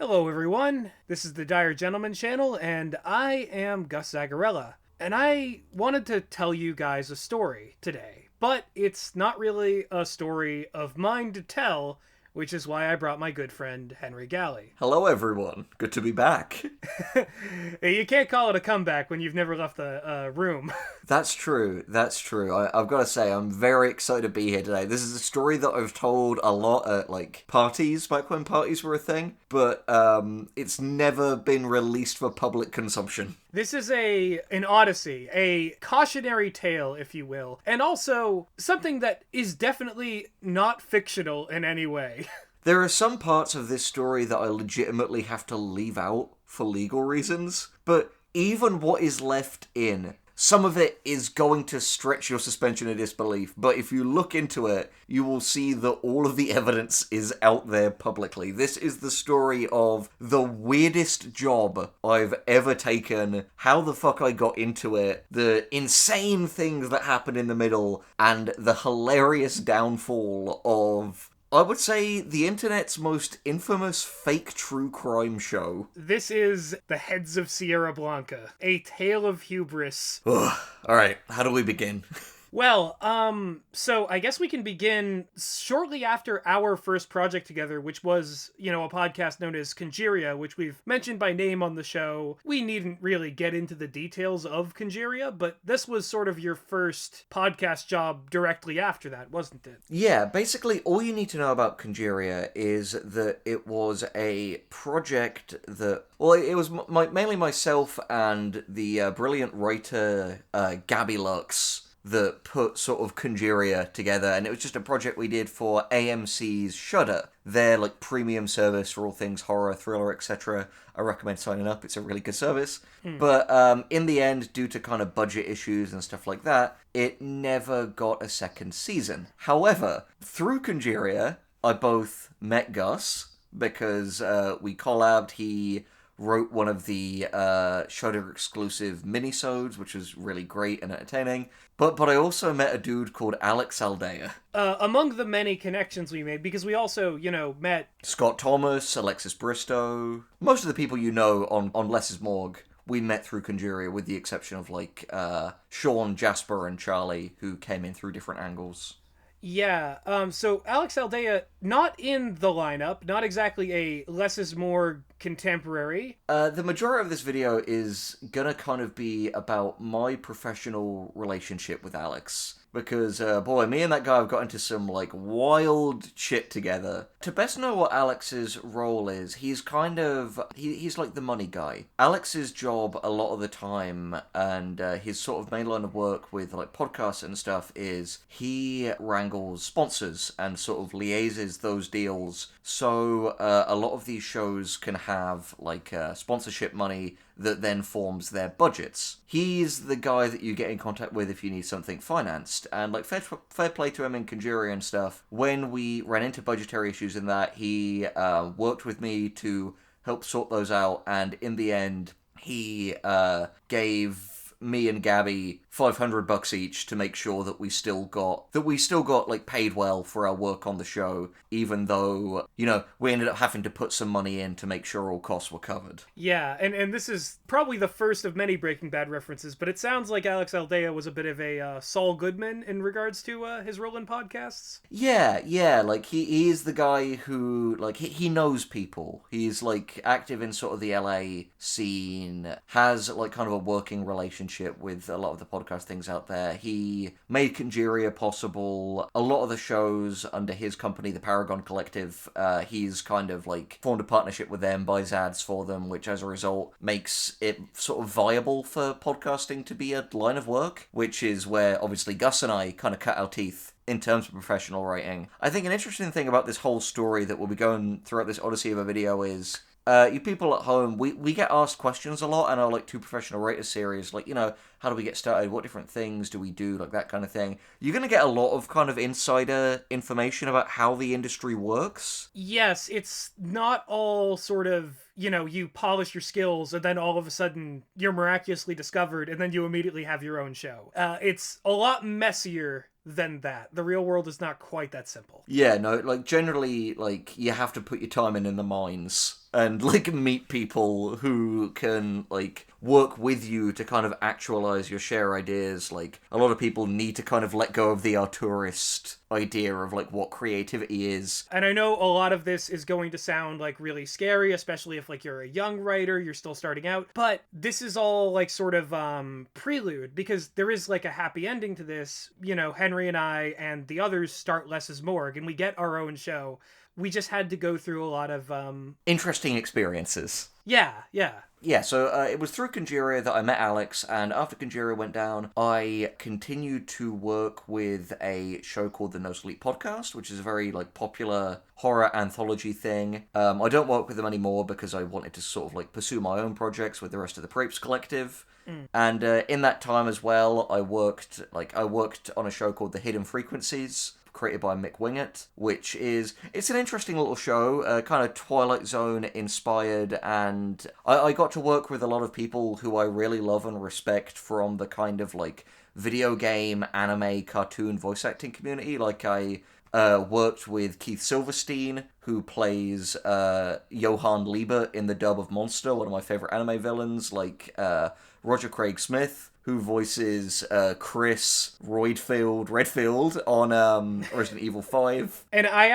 Hello, everyone. This is the Dire Gentleman channel, and I am Gus Zagarella. And I wanted to tell you guys a story today, but it's not really a story of mine to tell, which is why I brought my good friend Henry Galley. Hello, everyone. Good to be back. You can't call it a comeback when you've never left the room. That's true. That's true. I've got to say, I'm very excited to be here today. This is a story that I've told a lot at, parties, back when parties were a thing, but it's never been released for public consumption. This is an odyssey, a cautionary tale, if you will, and also something that is definitely not fictional in any way. There are some parts of this story that I legitimately have to leave out for legal reasons, but even what is left in, some of it is going to stretch your suspension of disbelief, but if you look into it, you will see that all of the evidence is out there publicly. This is the story of the weirdest job I've ever taken, how the fuck I got into it, the insane things that happened in the middle, and the hilarious downfall of, I would say, the internet's most infamous fake true crime show. This is The Heads of Sierra Blanca, a tale of hubris. Alright, how do we begin? Well, so I guess we can begin shortly after our first project together, which was, a podcast known as Conjuria, which we've mentioned by name on the show. We needn't really get into the details of Conjuria, but this was sort of your first podcast job directly after that, wasn't it? Yeah, basically all you need to know about Conjuria is that it was a project that, well, it was mainly myself and the brilliant writer Gabby Lux that put sort of Conjuria together, and it was just a project we did for AMC's Shudder, their premium service for all things horror, thriller, etc. I recommend signing up, it's a really good service. But in the end, due to kind of budget issues and stuff like that, it never got a second season. However, through Conjuria, I both met Gus, because we collabed. He wrote one of the Shudder exclusive minisodes, which was really great and entertaining. But I also met a dude called Alex Aldea. Among the many connections we made, because we also, met Scott Thomas, Alexis Bristow. Most of the people you know on Less is Morgue, we met through Conjuria, with the exception of Sean, Jasper, and Charlie, who came in through different angles. Yeah, so Alex Aldea, not in the lineup, not exactly a Less is More contemporary. The majority of this video is gonna kind of be about my professional relationship with Alex. Because, boy, me and that guy have got into some, wild shit together. To best know what Alex's role is, he's kind of, he's like the money guy. Alex's job a lot of the time, and his sort of main line of work with, podcasts and stuff, is he wrangles sponsors and sort of liaises those deals. So, a lot of these shows can have, sponsorship money that then forms their budgets. He's the guy that you get in contact with if you need something financed. And, fair play to him in Conjuria and stuff. When we ran into budgetary issues in that, he worked with me to help sort those out. And in the end, he gave me and Gabby $500 each to make sure that we still got paid well for our work on the show, even though, we ended up having to put some money in to make sure all costs were covered. Yeah, and this is probably the first of many Breaking Bad references, but it sounds like Alex Aldea was a bit of a Saul Goodman in regards to his role in podcasts. Yeah, he is the guy who, he knows people. He's, active in sort of the LA scene, has, kind of a working relationship with a lot of the podcast things out there. He made Conjuria possible. A lot of the shows under his company, the Paragon Collective, he's kind of formed a partnership with them, buys ads for them, which as a result makes it sort of viable for podcasting to be a line of work, which is where obviously Gus and I kind of cut our teeth in terms of professional writing. I think an interesting thing about this whole story that we'll be going throughout this odyssey of a video is, you people at home, we get asked questions a lot in our, Two Professional Writers series, how do we get started, what different things do we do, that kind of thing. You're going to get a lot of kind of insider information about how the industry works. Yes, it's not all sort of, you polish your skills and then all of a sudden you're miraculously discovered and then you immediately have your own show. It's a lot messier than that. The real world is not quite that simple. Yeah, no, generally, you have to put your time in the mines. and, like, meet people who can, like, work with you to kind of actualize your share ideas. Like, a lot of people need to kind of let go of the auteurist idea of, like, what creativity is. And I know a lot of this is going to sound, like, really scary, especially if, like, you're a young writer, you're still starting out, but this is all, like, sort of prelude, because there is, like, a happy ending to this. You know, Henry and I and the others start Less's Morgue, and we get our own show. We just had to go through a lot of interesting experiences. Yeah. Yeah, so it was through Conjuria that I met Alex, and after Conjuria went down, I continued to work with a show called the No Sleep Podcast, which is a very, like, popular horror anthology thing. I don't work with them anymore because I wanted to sort of, like, pursue my own projects with the rest of the Prapes Collective. And in that time as well, I worked on a show called The Hidden Frequencies, created by Mick Wingett, which it's an interesting little show, kind of Twilight Zone inspired, and I got to work with a lot of people who I really love and respect from the kind of, like, video game, anime, cartoon voice acting community. Like, I worked with Keith Silverstein, who plays Johann Liebert in the dub of Monster, one of my favorite anime villains, like Roger Craig Smith, who voices Chris Redfield on Resident Evil 5. And I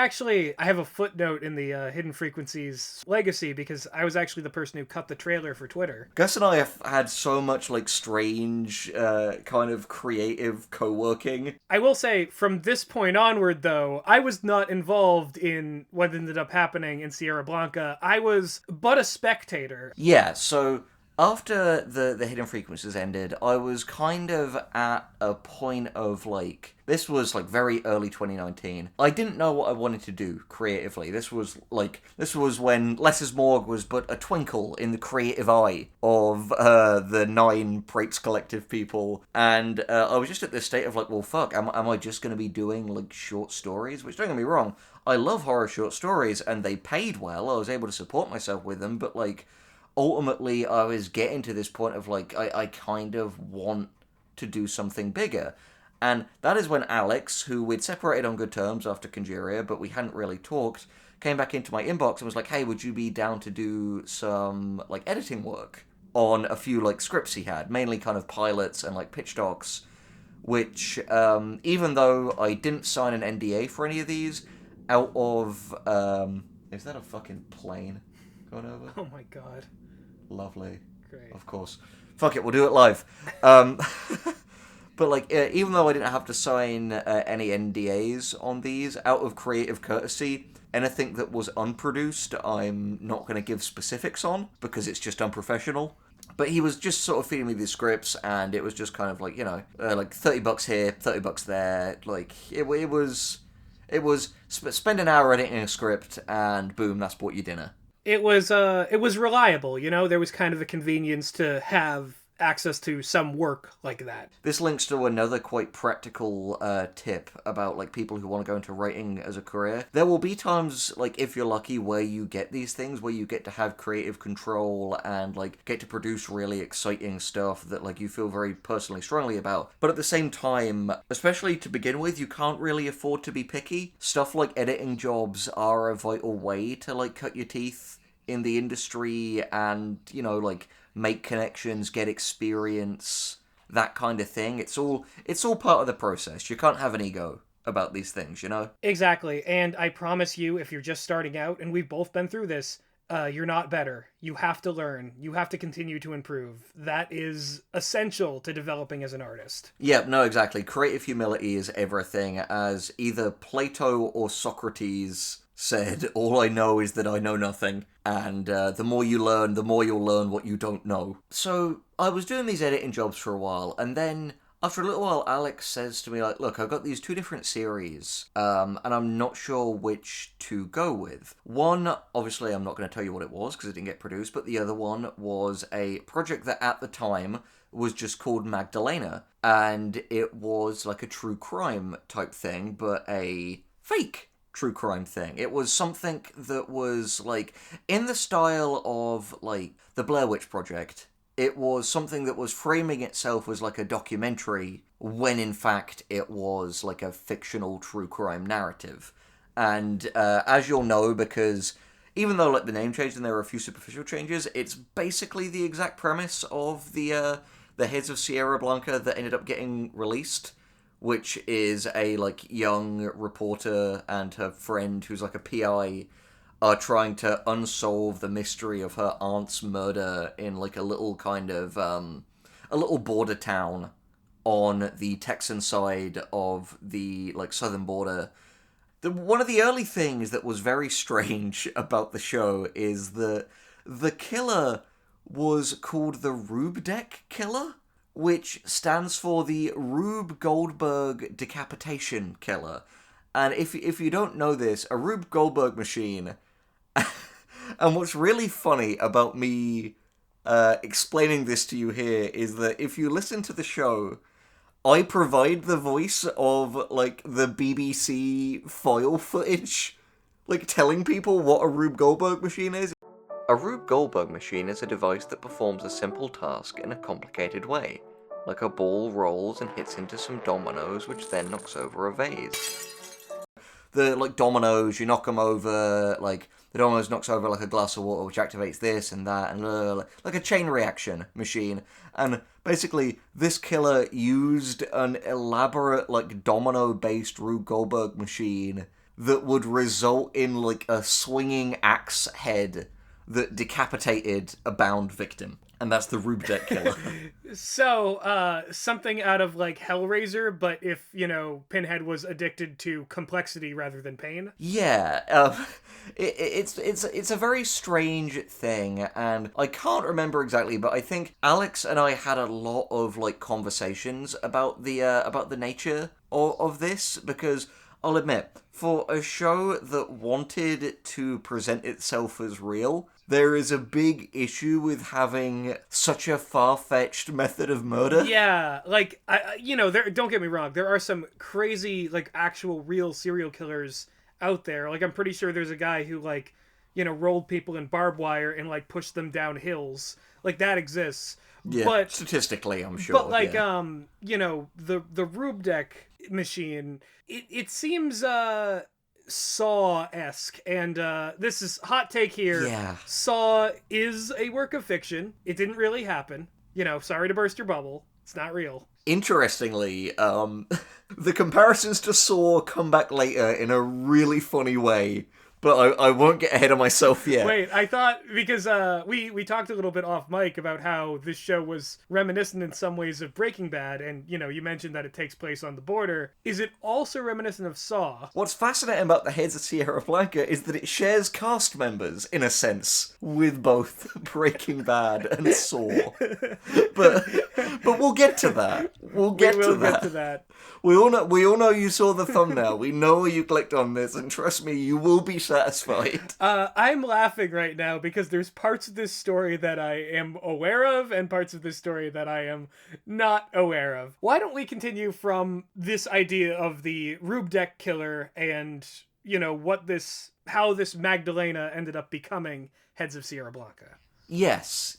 have a footnote in the Hidden Frequencies legacy, because I was actually the person who cut the trailer for Twitter. Gus and I have had so much, like, strange kind of creative co-working. I will say, from this point onward, though, I was not involved in what ended up happening in Sierra Blanca. I was but a spectator. Yeah, so after the Hidden Frequencies ended, I was kind of at a point of, like, this was, like, very early 2019. I didn't know what I wanted to do creatively. This was when Less's Morgue was but a twinkle in the creative eye of the 9 Prapes Collective people. And I was just at this state of, like, well, fuck, am I just going to be doing, like, short stories? Which, don't get me wrong, I love horror short stories, and they paid well. I was able to support myself with them, but, like, ultimately, I was getting to this point of, like, I kind of want to do something bigger. And that is when Alex, who we'd separated on good terms after Conjuria, but we hadn't really talked, came back into my inbox and was like, hey, would you be down to do some, like, editing work on a few, like, scripts he had, mainly kind of pilots and, like, pitch docs, which, even though I didn't sign an NDA for any of these, out of, is that a fucking plane going over? Oh my god. Lovely. Great. Of course. Fuck it, we'll do it live. But, like, even though I didn't have to sign any NDAs on these, out of creative courtesy, anything that was unproduced, I'm not going to give specifics on, because it's just unprofessional. But he was just sort of feeding me these scripts, and it was just kind of like, you know, like $30 here, $30 there. Like, it was spend an hour editing a script, and boom, that's bought you dinner. It was reliable, you know? There was kind of a convenience to have access to some work like that. This links to another quite practical tip about, like, people who want to go into writing as a career. There will be times, like, if you're lucky, where you get these things, where you get to have creative control and, like, get to produce really exciting stuff that, like, you feel very personally strongly about. But at the same time, especially to begin with, you can't really afford to be picky. Stuff like editing jobs are a vital way to, like, cut your teeth in the industry and, you know, like, make connections, get experience, that kind of thing. It's all part of the process. You can't have an ego about these things, you know? Exactly. And I promise you, if you're just starting out, and we've both been through this, you're not better. You have to learn. You have to continue to improve. That is essential to developing as an artist. Yeah, no, exactly. Creative humility is everything. As either Plato or Socrates said, all I know is that I know nothing. And the more you learn, the more you'll learn what you don't know. So I was doing these editing jobs for a while, and then after a little while, Alex says to me, like, look, I've got these 2 different series, and I'm not sure which to go with. One, obviously, I'm not going to tell you what it was, because it didn't get produced, but the other one was a project that at the time was just called Magdalena, and it was like a true crime type thing, but a fake true crime thing. It was something that was, like, in the style of, like, the Blair Witch Project. It was something that was framing itself as, like, a documentary, when in fact it was, like, a fictional true crime narrative. And as you'll know, because even though like the name changed and there were a few superficial changes, it's basically the exact premise of the Heads of Sierra Blanca that ended up getting released, which is a like young reporter and her friend who's like a PI are trying to unsolve the mystery of her aunt's murder in like a little kind of a little border town on the Texan side of the like southern border. One of the early things that was very strange about the show is that the killer was called the Rube Killer, which stands for the Rube Goldberg Decapitation Killer. And if you don't know this, a Rube Goldberg machine. And what's really funny about me explaining this to you here is that if you listen to the show, I provide the voice of, like, the BBC file footage, like, telling people what a Rube Goldberg machine is. A Rube Goldberg machine is a device that performs a simple task in a complicated way, like a ball rolls and hits into some dominoes, which then knocks over a vase. The, like, dominoes, you knock them over, like, the dominoes knocks over, like, a glass of water, which activates this and that, and like a chain reaction machine. And basically, this killer used an elaborate, like, domino-based Rube Goldberg machine that would result in, like, a swinging axe head that decapitated a bound victim. And that's the Rube Killer. So, something out of, like, Hellraiser, but if, you know, Pinhead was addicted to complexity rather than pain? Yeah, it's a very strange thing, and I can't remember exactly, but I think Alex and I had a lot of, like, conversations about the nature of this, because I'll admit, for a show that wanted to present itself as real, there is a big issue with having such a far-fetched method of murder. Yeah, like, don't get me wrong, there are some crazy, like, actual real serial killers out there. Like, I'm pretty sure there's a guy who, like, rolled people in barbed wire and, like, pushed them down hills. Like, that exists. Yeah, but statistically, I'm sure. But, like, yeah. the Rube machine, it seems, Saw-esque, and this is hot take here. Yeah. Saw is a work of fiction. It didn't really happen. Sorry to burst your bubble. It's not real. Interestingly, the comparisons to Saw come back later in a really funny way, but I won't get ahead of myself yet. Wait, I thought, because we talked a little bit off mic about how this show was reminiscent in some ways of Breaking Bad, and, you mentioned that it takes place on the border. Is it also reminiscent of Saw? What's fascinating about the Heads of Sierra Blanca is that it shares cast members, in a sense, with both Breaking Bad and Saw. But we'll get to that. We'll get to that. We all know you saw the thumbnail. We know you clicked on this, and trust me, you will be satisfied. I'm laughing right now because there's parts of this story that I am aware of and parts of this story that I am not aware of. Why don't we continue from this idea of the Rube Killer and, how this Magdalena ended up becoming Heads of Sierra Blanca? Yes.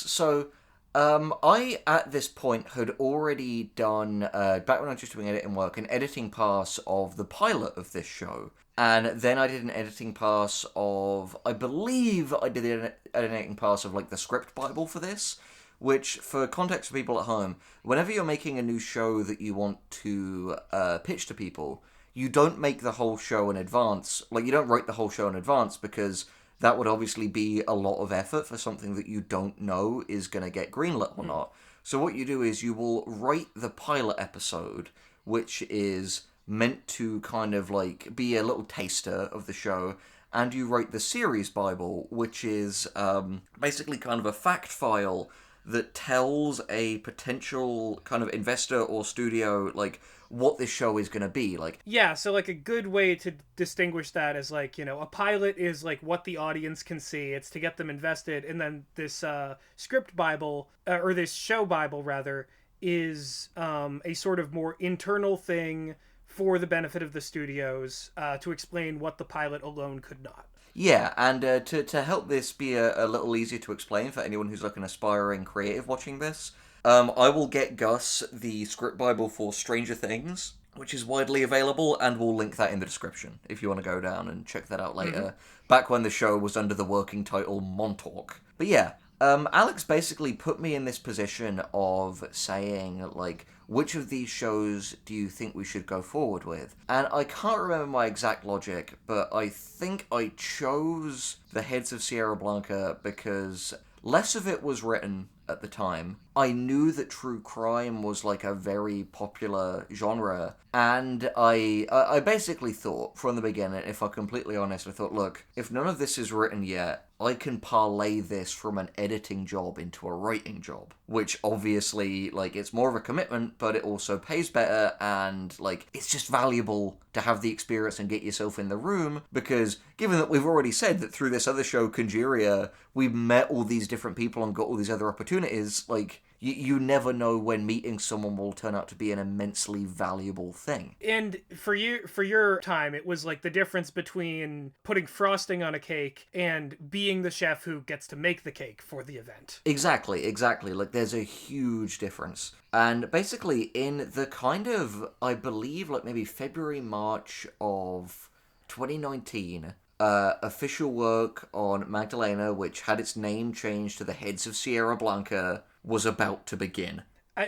So, I, at this point, had already done, back when I was just doing editing work, an editing pass of the pilot of this show. And then I did an editing pass of, I believe I did an editing pass of, like, the script Bible for this, which, for context for people at home, whenever you're making a new show that you want to pitch to people, you don't make the whole show in advance. Like, you don't write the whole show in advance, because that would obviously be a lot of effort for something that you don't know is going to get greenlit or not. So what you do is you will write the pilot episode, which is meant to kind of like be a little taster of the show, and you write the series Bible, which is basically kind of a fact file that tells a potential kind of investor or studio, like, what this show is going to be. Like, yeah, so, like, a good way to distinguish that is, like, a pilot is, like, what the audience can see. It's to get them invested. And then this script Bible, or this show Bible, rather, is a sort of more internal thing for the benefit of the studios, to explain what the pilot alone could not. Yeah, and to help this be a little easier to explain for anyone who's like an aspiring creative watching this, I will get Gus the script Bible for Stranger Things, which is widely available, and we'll link that in the description if you want to go down and check that out later. Back when the show was under the working title Montauk. But yeah, Alex basically put me in this position of saying, like, which of these shows do you think we should go forward with? And I can't remember my exact logic, but I think I chose The Heads of Sierra Blanca because less of it was written at the time. I knew that true crime was like a very popular genre, and I basically thought from the beginning, if I'm completely honest, I thought, look, if none of this is written yet, I can parlay this from an editing job into a writing job, which obviously, like, it's more of a commitment, but it also pays better, and, like, it's just valuable to have the experience and get yourself in the room, because given that we've already said that through this other show, Conjuria, we've met all these different people and got all these other opportunities, like, you never know when meeting someone will turn out to be an immensely valuable thing. And for your time, it was like the difference between putting frosting on a cake and being the chef who gets to make the cake for the event. Exactly. Like, there's a huge difference. And basically, in the kind of, I believe, like maybe February, March of 2019, official work on Magdalena, which had its name changed to The Heads of Sierra Blanca, was about to begin.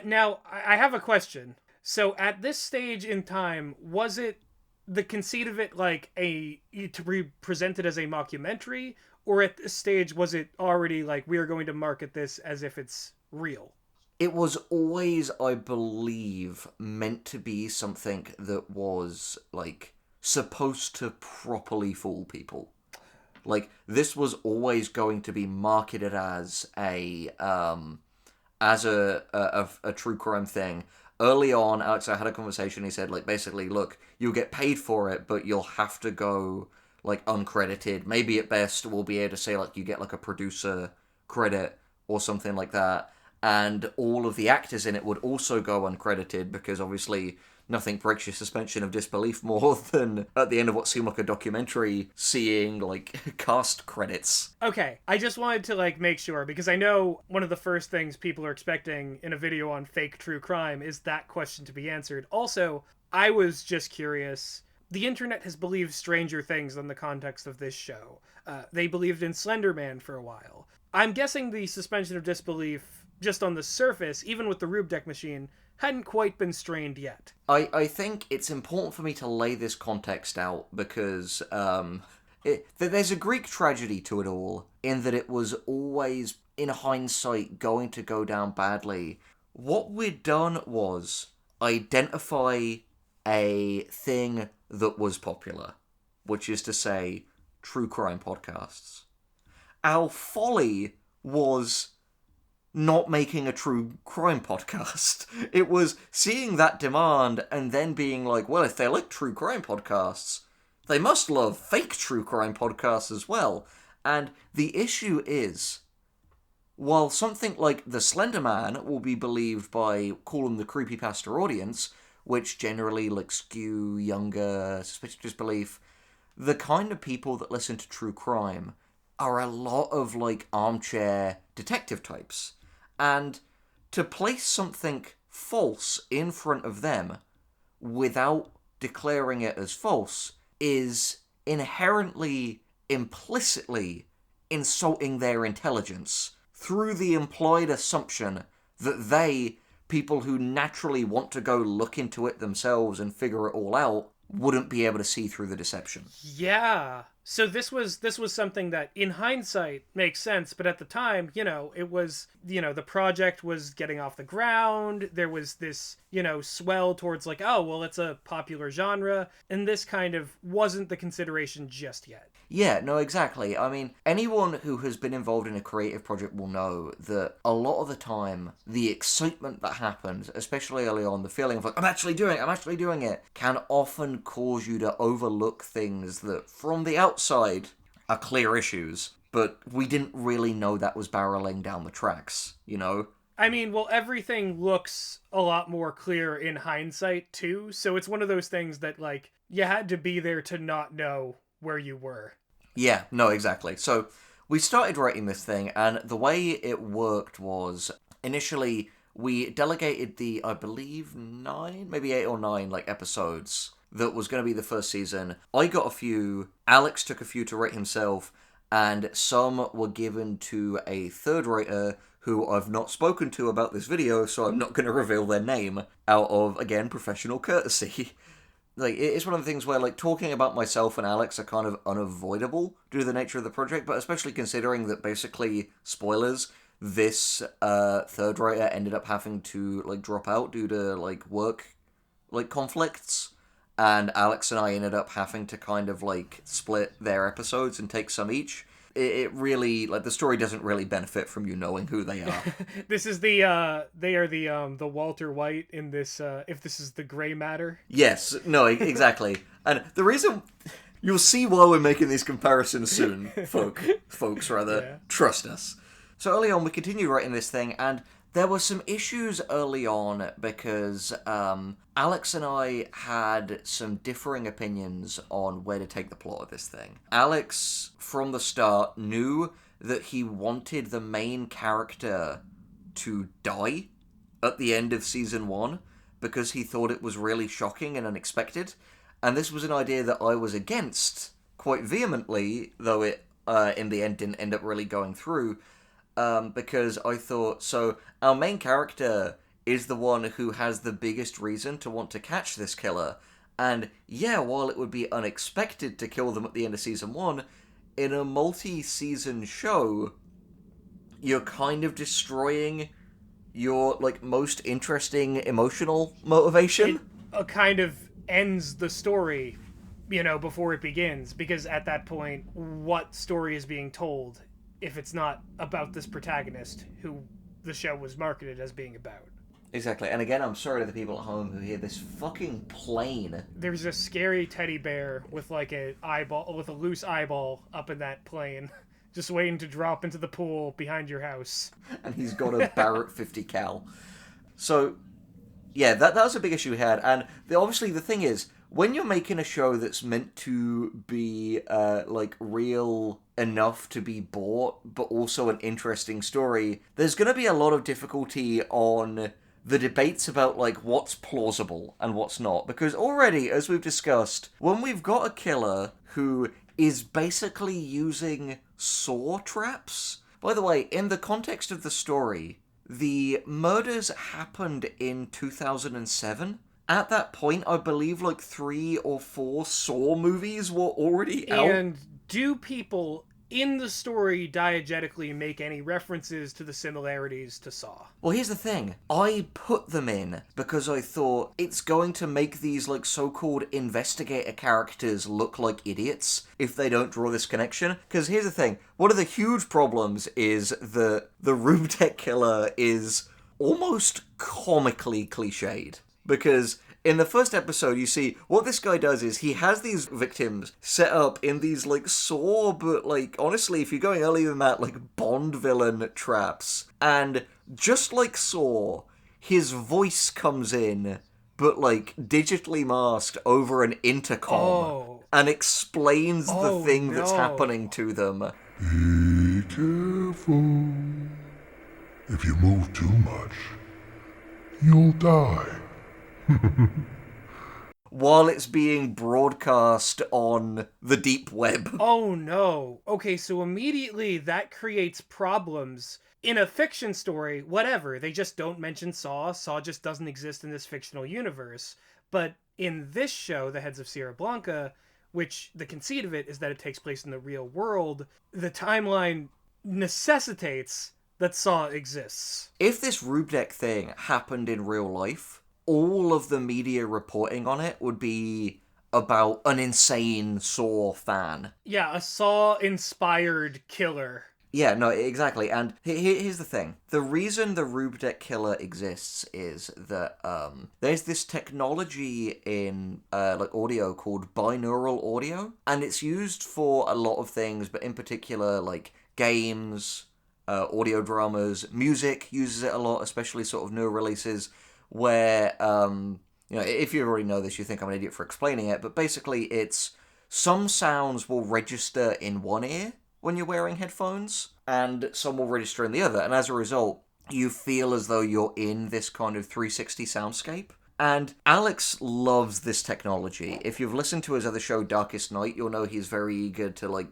Now, I have a question. So at this stage in time, was it the conceit of it like to be presented as a mockumentary, or at this stage was it already like we are going to market this as if it's real? It was always, I believe, meant to be something that was, like, supposed to properly fool people. Like, this was always going to be marketed as a true crime thing. Early on, Alex and I had a conversation. He said, like, basically, look, you'll get paid for it, but you'll have to go, like, uncredited. Maybe at best we'll be able to say, like, you get, like, a producer credit or something like that. And all of the actors in it would also go uncredited, because obviously nothing breaks your suspension of disbelief more than at the end of what seemed like a documentary seeing, like, cast credits. Okay, I just wanted to, like, make sure, because I know one of the first things people are expecting in a video on fake true crime is that question to be answered. Also, I was just curious. The internet has believed stranger things in the context of this show. They believed in Slender Man for a while. I'm guessing the suspension of disbelief, just on the surface, even with the Rube deck machine, hadn't quite been strained yet. I think it's important for me to lay this context out because there's a Greek tragedy to it all, in that it was always, in hindsight, going to go down badly. What we'd done was identify a thing that was popular, which is to say, true crime podcasts. Our folly was not making a true crime podcast. It was seeing that demand and then being like, well, if they like true crime podcasts, they must love fake true crime podcasts as well. And the issue is, while something like The Slender Man will be believed by, call them the creepypasta audience, which generally, like, skew younger, suspicious disbelief, the kind of people that listen to true crime are a lot of, like, armchair detective types. And to place something false in front of them without declaring it as false is inherently, implicitly insulting their intelligence through the implied assumption that they, people who naturally want to go look into it themselves and figure it all out, wouldn't be able to see through the deception. Yeah. So this was something that in hindsight makes sense, but at the time, it was, the project was getting off the ground. There was this, swell towards like, oh, well, it's a popular genre, and this kind of wasn't the consideration just yet. Yeah, no, exactly. I mean, anyone who has been involved in a creative project will know that a lot of the time, the excitement that happens, especially early on, the feeling of like, I'm actually doing it, can often cause you to overlook things that, from the outside, are clear issues, but we didn't really know that was barreling down the tracks, I mean, well, everything looks a lot more clear in hindsight, too, so it's one of those things that, like, you had to be there to not know where you were. Yeah, no, exactly. So we started writing this thing, and the way it worked was, initially, we delegated the, I believe, maybe 8 or 9, like, episodes that was going to be the first season. I got a few, Alex took a few to rate himself, and some were given to a third rater who I've not spoken to about this video, so I'm not going to reveal their name, out of, again, professional courtesy. Like, it's one of the things where, like, talking about myself and Alex are kind of unavoidable due to the nature of the project, but especially considering that, basically, spoilers, this third writer ended up having to, like, drop out due to, like, work, like, conflicts, and Alex and I ended up having to kind of, like, split their episodes and take some each. It really, like, the story doesn't really benefit from you knowing who they are. This is they are the Walter White in this, if this is the gray matter. Yes, no, exactly. And the reason, you'll see why we're making these comparisons soon, folks, rather, trust us. So early on, we continued writing this thing, and there were some issues early on because Alex and I had some differing opinions on where to take the plot of this thing. Alex, from the start, knew that he wanted the main character to die at the end of season 1 because he thought it was really shocking and unexpected. And this was an idea that I was against quite vehemently, though it in the end didn't end up really going through. Because I thought, so our main character is the one who has the biggest reason to want to catch this killer. And yeah, while it would be unexpected to kill them at the end of season 1, in a multi-season show, you're kind of destroying your, like, most interesting emotional motivation. It kind of ends the story, before it begins, because at that point, what story is being told if it's not about this protagonist who the show was marketed as being about? Exactly, and again, I'm sorry to the people at home who hear this fucking plane. There's a scary teddy bear with, like, with a loose eyeball up in that plane, just waiting to drop into the pool behind your house. And he's got a Barrett 50 cal. So, yeah, that was a big issue we had, and obviously the thing is, when you're making a show that's meant to be, like, real enough to be bought, but also an interesting story, there's going to be a lot of difficulty on the debates about, like, what's plausible and what's not. Because already, as we've discussed, when we've got a killer who is basically using saw traps... By the way, in the context of the story, the murders happened in 2007. At that point, I believe, like, 3 or 4 Saw movies were already out. And do people in the story diegetically make any references to the similarities to Saw? Well, here's the thing. I put them in because I thought it's going to make these, like, so-called investigator characters look like idiots if they don't draw this connection. Because here's the thing. One of the huge problems is that the Rube killer is almost comically cliched. Because in the first episode, you see, what this guy does is he has these victims set up in these, like, Saw, but, like, honestly, if you're going earlier than that, like, Bond villain traps. And just like Saw, his voice comes in, but, like, digitally masked over an intercom, and explains the thing that's happening to them. Be careful. If you move too much, you'll die. While it's being broadcast on the deep web. Oh no. Okay, so immediately that creates problems. In a fiction story, whatever, they just don't mention Saw. Saw just doesn't exist in this fictional universe. But in this show, The Heads of Sierra Blanca, which the conceit of it is that it takes place in the real world, the timeline necessitates that Saw exists. If this Rube thing happened in real life, all of the media reporting on it would be about an insane Saw fan. Yeah, a Saw-inspired killer. Yeah, no, exactly. And here's the thing. The reason the Rube killer exists is that there's this technology in like audio called binaural audio, and it's used for a lot of things, but in particular, like, games, audio dramas, music uses it a lot, especially sort of newer releases, where, if you already know this, you think I'm an idiot for explaining it, but basically it's some sounds will register in one ear when you're wearing headphones, and some will register in the other, and as a result, you feel as though you're in this kind of 360 soundscape. And Alex loves this technology. If you've listened to his other show, Darkest Night, you'll know he's very eager to,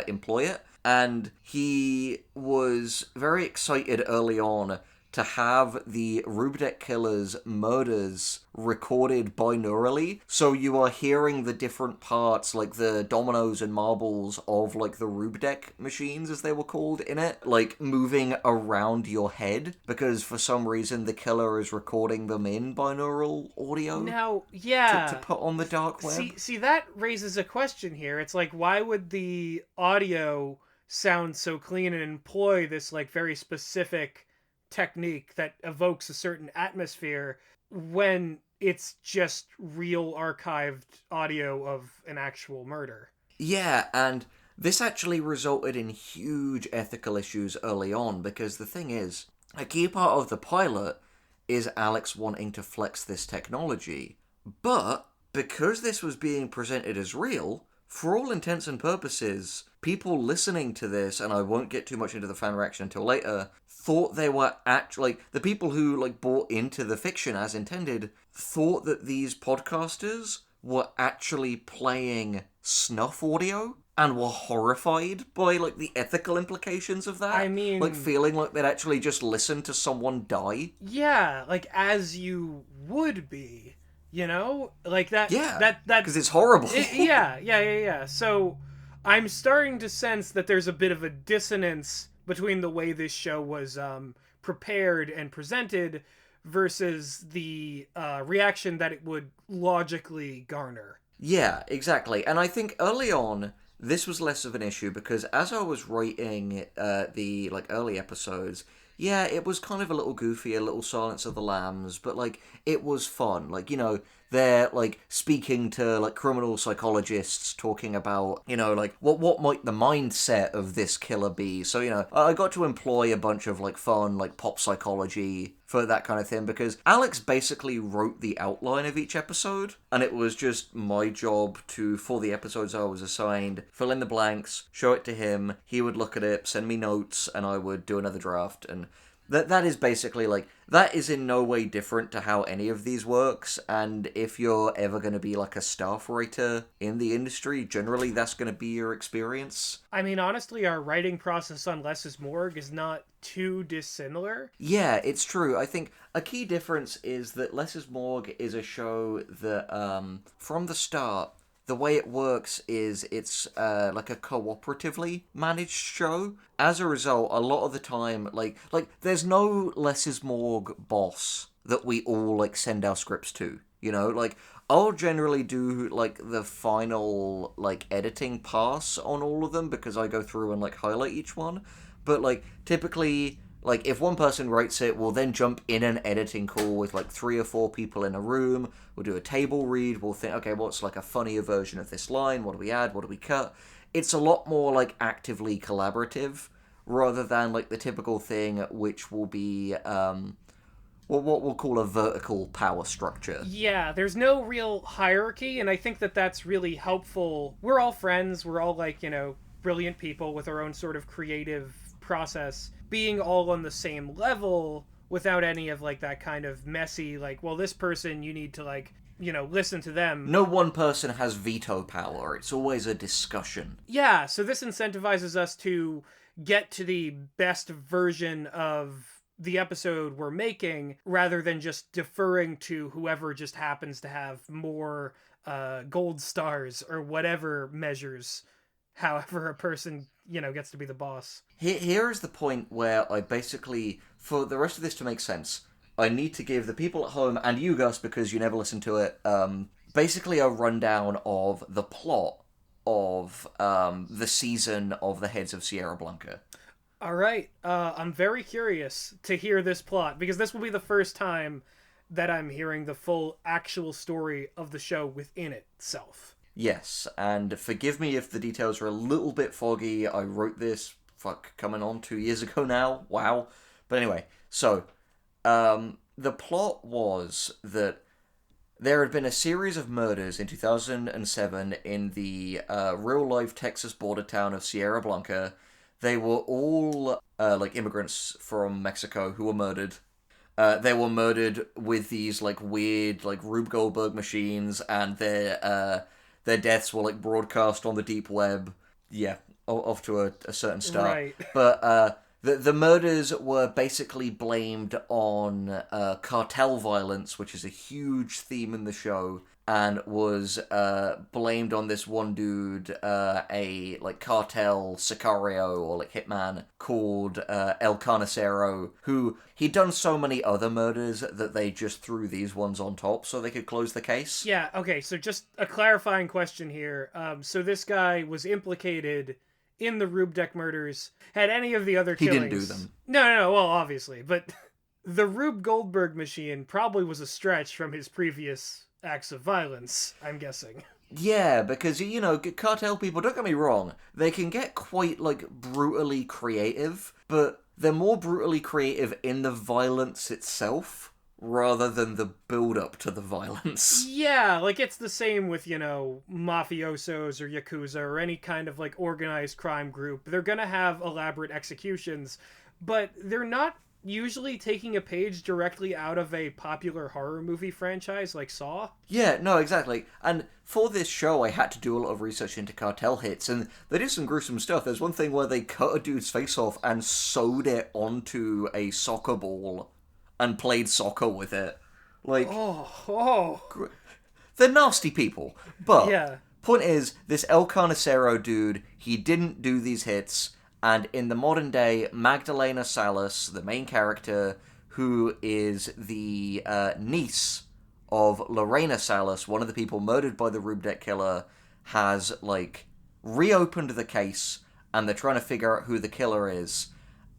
employ it. And he was very excited early on to have the Rube Killer's murders recorded binaurally, so you are hearing the different parts, like the dominoes and marbles of, the Rube machines, as they were called, in it, moving around your head, because for some reason the killer is recording them in binaural audio. Now, yeah. To put on the dark web. See, that raises a question here. It's like, why would the audio sound so clean and employ this, very specific technique that evokes a certain atmosphere when it's just real archived audio of an actual murder? Yeah, and this actually resulted in huge ethical issues early on, because the thing is, a key part of the pilot is Alex wanting to flex this technology. But because this was being presented as real, for all intents and purposes, people listening to this, and I won't get too much into the fan reaction until later, thought they were actually, the people who, bought into the fiction as intended, thought that these podcasters were actually playing snuff audio, and were horrified by, the ethical implications of that. I mean... feeling like they'd actually just listened to someone die. Yeah, as you would be, you know? That... Yeah, that because it's horrible. Yeah. So, I'm starting to sense that there's a bit of a dissonance between the way this show was prepared and presented versus the reaction that it would logically garner. Yeah, exactly. And I think early on, this was less of an issue, because as I was writing the early episodes, yeah, it was kind of a little goofy, a little Silence of the Lambs, but it was fun. They're speaking to criminal psychologists, talking about, what might the mindset of this killer be. So, I got to employ a bunch of fun pop psychology for that kind of thing, because Alex basically wrote the outline of each episode, and it was just my job to, for the episodes I was assigned, fill in the blanks, show it to him, he would look at it, send me notes, and I would do another draft. And that is basically, that is in no way different to how any of these works, and if you're ever going to be, a staff writer in the industry, generally that's going to be your experience. I mean, honestly, our writing process on Less is Morgue is not too dissimilar. Yeah, it's true. I think a key difference is that Less is Morgue is a show that, from the start, the way it works is it's a cooperatively managed show. As a result, a lot of the time, there's no Less is Morgue boss that we all send our scripts to. I'll generally do the final editing pass on all of them, because I go through and highlight each one. But typically, if one person writes it, we'll then jump in an editing call with 3 or 4 people in a room. We'll do a table read. We'll think, okay, what's a funnier version of this line? What do we add? What do we cut? It's a lot more actively collaborative, rather than the typical thing, which will be what we'll call a vertical power structure. Yeah, there's no real hierarchy, and I think that that's really helpful. We're all friends. We're all brilliant people with our own sort of creative process. Being all on the same level without any of that kind of messy well, this person you need to listen to them. No one person has veto power. It's always a discussion. Yeah, so this incentivizes us to get to the best version of the episode we're making, rather than just deferring to whoever just happens to have more gold stars or whatever measures however a person gets to be the boss. Here is the point where I basically, for the rest of this to make sense, I need to give the people at home, and you, Gus, because you never listened to it, basically a rundown of the plot of the season of The Heads of Sierra Blanca. All right. I'm very curious to hear this plot, because this will be the first time that I'm hearing the full actual story of the show within itself. Yes, and forgive me if the details are a little bit foggy. I wrote this, coming on 2 years ago now. Wow. But anyway, so, the plot was that there had been a series of murders in 2007 in the real-life Texas border town of Sierra Blanca. They were all like immigrants from Mexico who were murdered. They were murdered with these like weird like Rube Goldberg machines, and their deaths were like broadcast on the deep web. Yeah, off to a certain start. Right. But the murders were basically blamed on cartel violence, which is a huge theme in the show, and was blamed on this one dude, a like cartel sicario or like hitman called El Carnicero, who he'd done so many other murders that they just threw these ones on top so they could close the case. Yeah, okay, so just a clarifying question here. So this guy was implicated in the Rube murders. Had any of the other He killings... didn't do them. No, well, obviously, but the Rube Goldberg machine probably was a stretch from his previous acts of violence, I'm guessing. Yeah, because, you know, cartel people, don't get me wrong, they can get quite, like, brutally creative, but they're more brutally creative in the violence itself, rather than the build-up to the violence. Yeah, like it's the same with, you know, mafiosos or yakuza or any kind of, like, organized crime group. They're gonna have elaborate executions, but they're not usually taking a page directly out of a popular horror movie franchise like Saw. Yeah, no, exactly. And for this show, I had to do a lot of research into cartel hits, and they did some gruesome stuff. There's one thing where they cut a dude's face off and sewed it onto a soccer ball and played soccer with it. Like, they're nasty people. But, Yeah. point is, this El Carnicero dude, he didn't do these hits, and in the modern day, Magdalena Salas, the main character, who is the niece of Lorena Salas, one of the people murdered by the Rube killer, has, like, reopened the case, and they're trying to figure out who the killer is.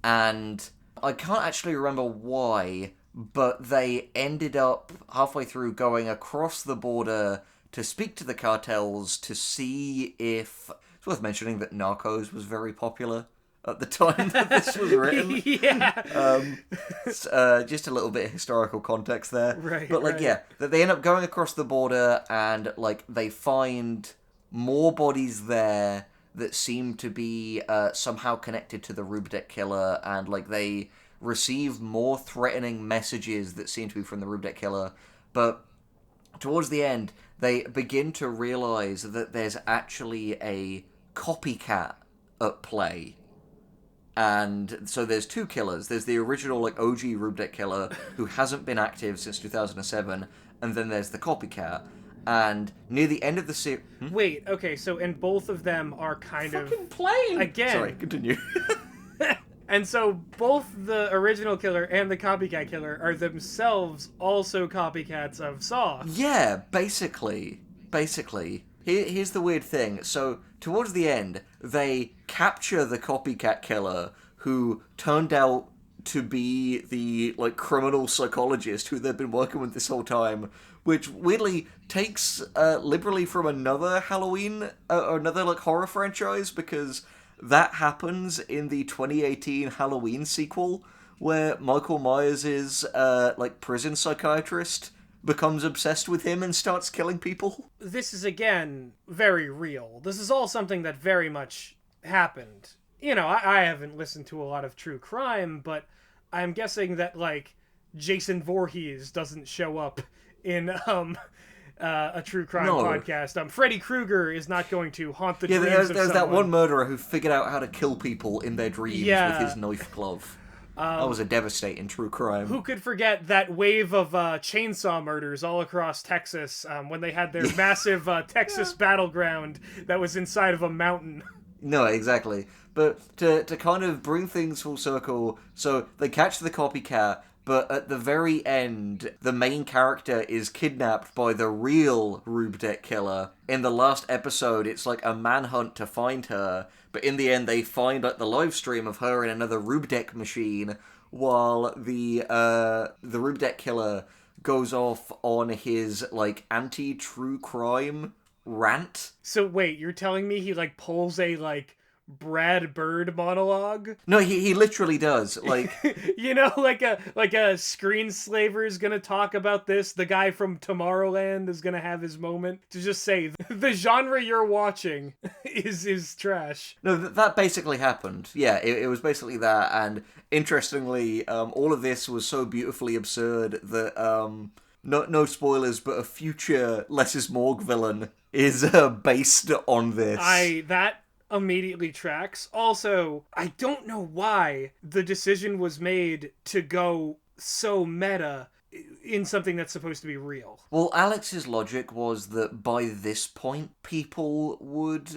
And I can't actually remember why, but they ended up, halfway through, going across the border to speak to the cartels to see if... It's worth mentioning that Narcos was very popular at the time that this was written. Yeah. Just a little bit of historical context there. Right, but, like, right. yeah, that they end up going across the border and, like, they find more bodies there that seem to be somehow connected to the Rube killer, and, like, they receive more threatening messages that seem to be from the Rube killer. But towards the end, they begin to realize that there's actually a copycat at play. And so there's two killers. There's the original, like, OG Rube killer, who hasn't been active since 2007, and then there's the copycat. And near the end of the series... Wait, okay, so and both of them are kind of... plane! Again. Sorry, continue. And so both the original killer and the copycat killer are themselves also copycats of Saw. Yeah, basically. Here's the weird thing. So, towards the end, they capture the copycat killer, who turned out to be the, like, criminal psychologist who they've been working with this whole time, which weirdly takes liberally from another Halloween, or another, like, horror franchise, because that happens in the 2018 Halloween sequel, where Michael Myers' like, prison psychiatrist becomes obsessed with him and starts killing people. This is, again, very real. This is all something that very much happened. You know, I haven't listened to a lot of true crime, but I'm guessing that, like, Jason Voorhees doesn't show up in, a true crime podcast. Freddy Krueger is not going to haunt the dreams of someone. There's that one murderer who figured out how to kill people in their dreams with his knife glove. That was a devastating true crime. Who could forget that wave of chainsaw murders all across Texas when they had their massive Texas battleground that was inside of a mountain? No, exactly. But to kind of bring things full circle, so they catch the copycat, but at the very end, the main character is kidnapped by the real Rube killer. In the last episode, it's like a manhunt to find her, but in the end, they find, like, the live stream of her in another Rube machine, while the Rube killer goes off on his, like, anti-true crime rant. So wait, you're telling me he, like, pulls a, like, Brad Bird monologue. No, he literally does. Like, You know, like a screenslaver is gonna talk about this. The guy from Tomorrowland is gonna have his moment to just say the genre you're watching is trash. no, that basically happened. Yeah, it was basically that. And interestingly, all of this was so beautifully absurd that no spoilers, but a future Less is Morgue villain is based on this. That immediately tracks. Also, I don't know why the decision was made to go so meta in something that's supposed to be real. Well, Alex's logic was that by this point, people would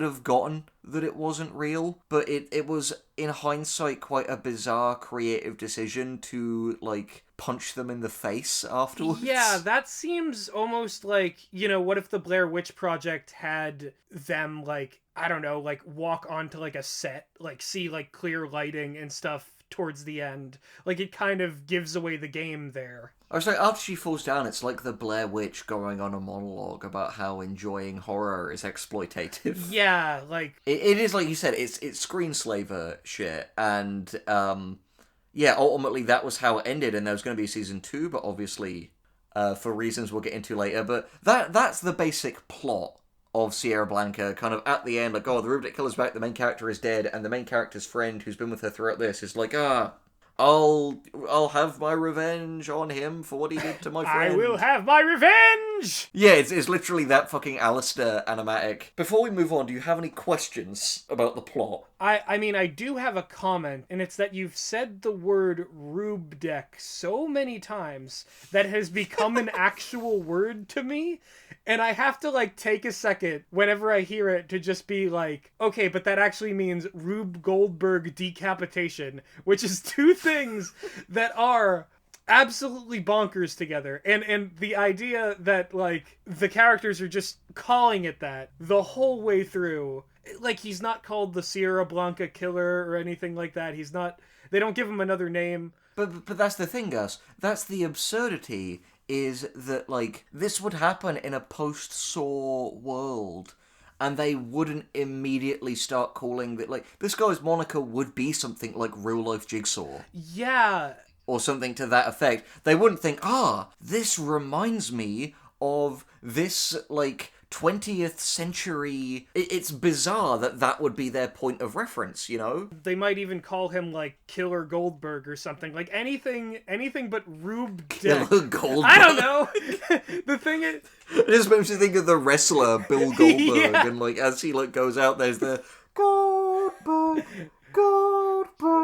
have gotten that it wasn't real, but it was, in hindsight, quite a bizarre creative decision to, like, punch them in the face afterwards. Yeah, that seems almost like, you know, what if the Blair Witch Project had them, like, I don't know, like, walk onto, like, a set, like, see, like, clear lighting and stuff towards the end. Like, it kind of gives away the game there. I was like, after she falls down, it's like the Blair Witch going on a monologue about how enjoying horror is exploitative. Yeah, like... It is, like you said, it's screenslaver shit, and, yeah, ultimately that was how it ended, and there was going to be a season 2, but obviously, for reasons we'll get into later, but that's the basic plot of Sierra Blanca, kind of at the end, like, oh, the Rube killer's back, the main character is dead, and the main character's friend, who's been with her throughout this, is like, I'll have my revenge on him for what he did to my friend. I will have my revenge! Yeah, it's literally that fucking Alistair animatic. Before we move on, do you have any questions about the plot? I mean, I do have a comment, and it's that you've said the word Rube deck so many times that has become an actual word to me, and I have to, like, take a second whenever I hear it to just be like, okay, but that actually means Rube Goldberg decapitation, which is two things that are absolutely bonkers together. And the idea that, like, the characters are just calling it that the whole way through. Like, he's not called the Sierra Blanca killer or anything like that. He's not... They don't give him another name. But that's the thing, Gus. That's the absurdity, is that, like, this would happen in a post-Saw world, and they wouldn't immediately start calling that, like, this guy's moniker would be something like real-life Jigsaw. Yeah. Or something to that effect. They wouldn't think, this reminds me of this, like, 20th century... It's bizarre that would be their point of reference, you know? They might even call him, like, Killer Goldberg or something. Like, anything but Rube Deck. Killer Goldberg. I don't know. The thing is... It just makes me think of the wrestler, Bill Goldberg, Yeah. and, like, as he, like, goes out, there's the Goldberg,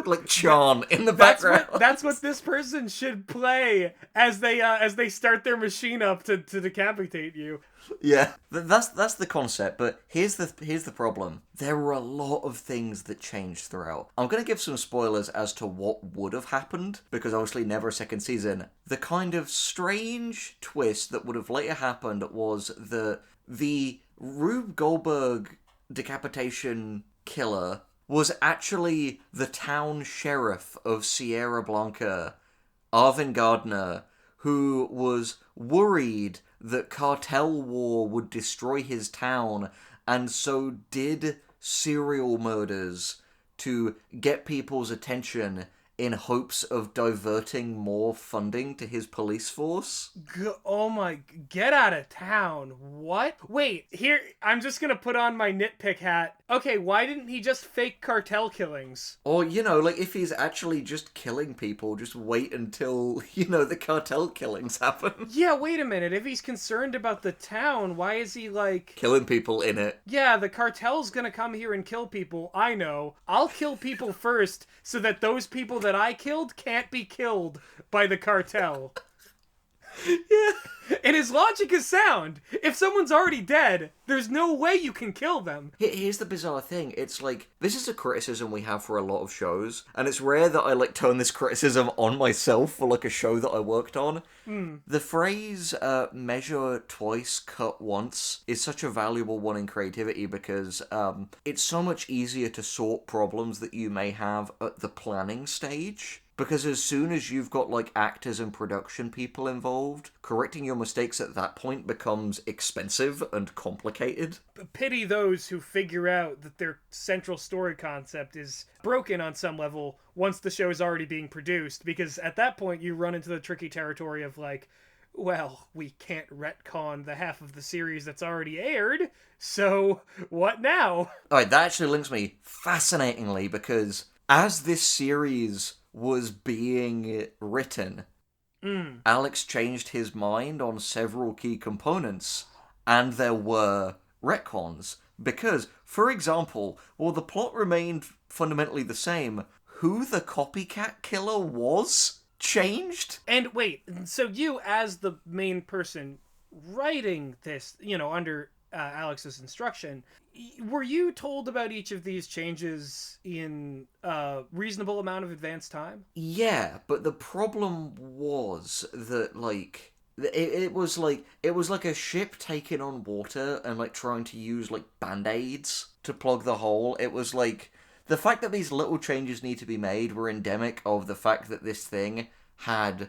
like, chant in the background. That's what this person should play as they start their machine up to decapitate you. Yeah, that's the concept, but here's the problem. There were a lot of things that changed throughout. I'm going to give some spoilers as to what would have happened, because obviously never a second season. The kind of strange twist that would have later happened was the Rube Goldberg decapitation killer was actually the town sheriff of Sierra Blanca, Arvin Gardner, who was worried that cartel war would destroy his town, and so did serial murders to get people's attention in hopes of diverting more funding to his police force. Oh my... Get out of town. What? Wait, here... I'm just gonna put on my nitpick hat. Okay, why didn't he just fake cartel killings? Or, you know, like, if he's actually just killing people, just wait until, you know, the cartel killings happen. Yeah, wait a minute. If he's concerned about the town, why is he, like... Killing people in it. Yeah, the cartel's gonna come here and kill people. I know. I'll kill people first so that those people that I killed can't be killed by the cartel. Yeah. And his logic is sound. If someone's already dead, there's no way you can kill them. Here's the bizarre thing. It's like, this is a criticism we have for a lot of shows, and it's rare that I, like, turn this criticism on myself for, like, a show that I worked on. The phrase, measure twice, cut once, is such a valuable one in creativity because it's so much easier to sort problems that you may have at the planning stage. Because as soon as you've got, like, actors and production people involved, correcting your mistakes at that point becomes expensive and complicated. Pity those who figure out that their central story concept is broken on some level once the show is already being produced, because at that point you run into the tricky territory of, like, well, we can't retcon the half of the series that's already aired, so what now? Alright, that actually links me fascinatingly, because as this series was being written, Alex changed his mind on several key components, and there were retcons. Because, for example, while the plot remained fundamentally the same, who the copycat killer was changed. And wait, so you as the main person writing this, under Alex's instruction, were you told about each of these changes in a reasonable amount of advance time? Yeah, but the problem was that, like, it was like a ship taking on water and, like, trying to use, like, band-aids to plug the hole. It was like the fact that these little changes need to be made were endemic of the fact that this thing had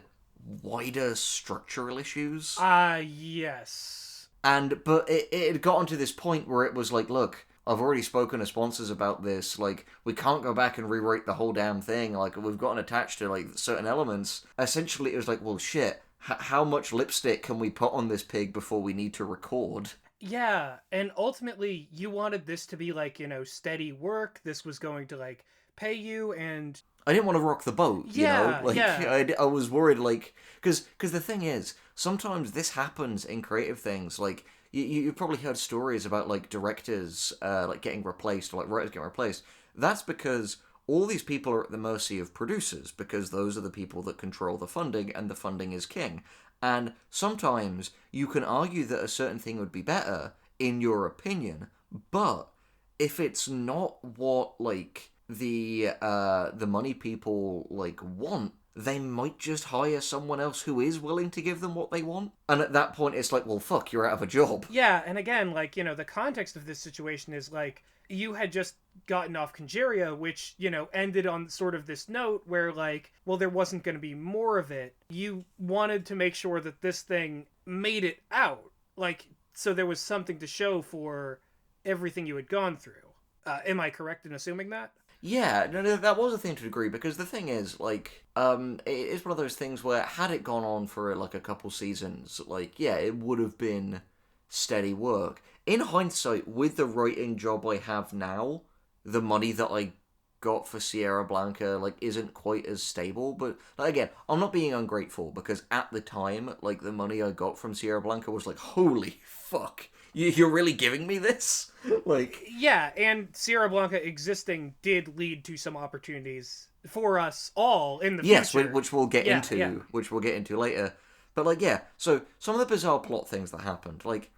wider structural issues. Yes. But it had gotten to this point where it was like, look, I've already spoken to sponsors about this, like, we can't go back and rewrite the whole damn thing, like, we've gotten attached to, like, certain elements. Essentially, it was like, well, shit, how much lipstick can we put on this pig before we need to record? Yeah, and ultimately, you wanted this to be, like, steady work. This was going to, like, pay you, and I didn't want to rock the boat, yeah, you know? Like, yeah. I was worried, like, because the thing is, sometimes this happens in creative things, like, you probably heard stories about, like, directors, like, getting replaced, or, like, writers getting replaced. That's because all these people are at the mercy of producers, because those are the people that control the funding, and the funding is king. And sometimes you can argue that a certain thing would be better, in your opinion, but if it's not what, like, the money people, like, want, they might just hire someone else who is willing to give them what they want. And at that point, it's like, well, fuck, you're out of a job. Yeah, and again, like, the context of this situation is, like, you had just gotten off Congeria, which, ended on sort of this note where, like, well, there wasn't going to be more of it. You wanted to make sure that this thing made it out. Like, so there was something to show for everything you had gone through. Am I correct in assuming that? Yeah, no, that was a thing to a degree, because the thing is, like, it's one of those things where, had it gone on for, like, a couple seasons, like, yeah, it would have been steady work. In hindsight, with the writing job I have now, the money that I got for Sierra Blanca, like, isn't quite as stable, but, like, again, I'm not being ungrateful, because at the time, like, the money I got from Sierra Blanca was like, holy fuck, you're really giving me this? Like, yeah, and Sierra Blanca existing did lead to some opportunities for us all in the yes, future. which we'll get into, yeah. which we'll get into later. But, like, yeah, so some of the bizarre plot things that happened, like,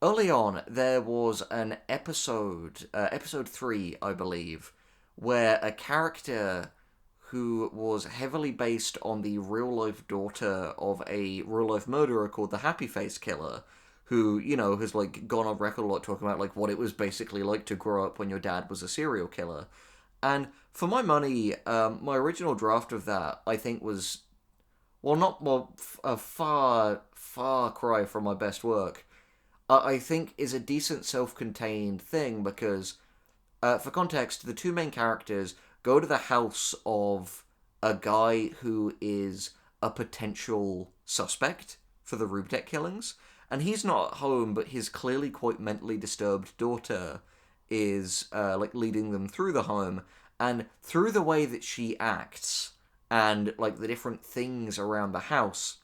early on, there was an episode 3, I believe, where a character who was heavily based on the real-life daughter of a real-life murderer called the Happy Face Killer, who, has, like, gone on record a lot talking about, like, what it was basically like to grow up when your dad was a serial killer. And for my money, my original draft of that, I think, was, a far cry from my best work. I think is a decent self-contained thing, because, for context, the two main characters go to the house of a guy who is a potential suspect for the Rube killings, and he's not at home, but his clearly quite mentally disturbed daughter is, like, leading them through the home, and through the way that she acts, and, like, the different things around the house,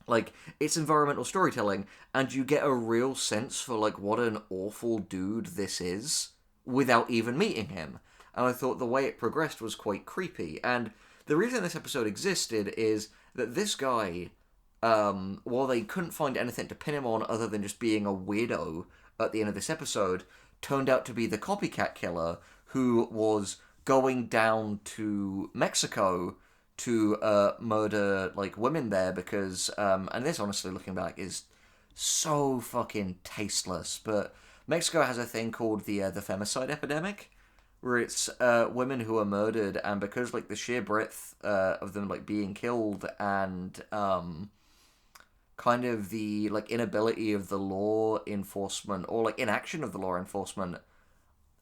like, it's environmental storytelling, and you get a real sense for, like, what an awful dude this is, without even meeting him. And I thought the way it progressed was quite creepy. And the reason this episode existed is that this guy, while they couldn't find anything to pin him on other than just being a weirdo at the end of this episode, turned out to be the copycat killer who was going down to Mexico to murder, like, women there, because, and this, honestly, looking back, is so fucking tasteless, but Mexico has a thing called the femicide epidemic, where it's women who are murdered, and because like the sheer breadth of them like being killed and kind of the like inability of the law enforcement or like inaction of the law enforcement,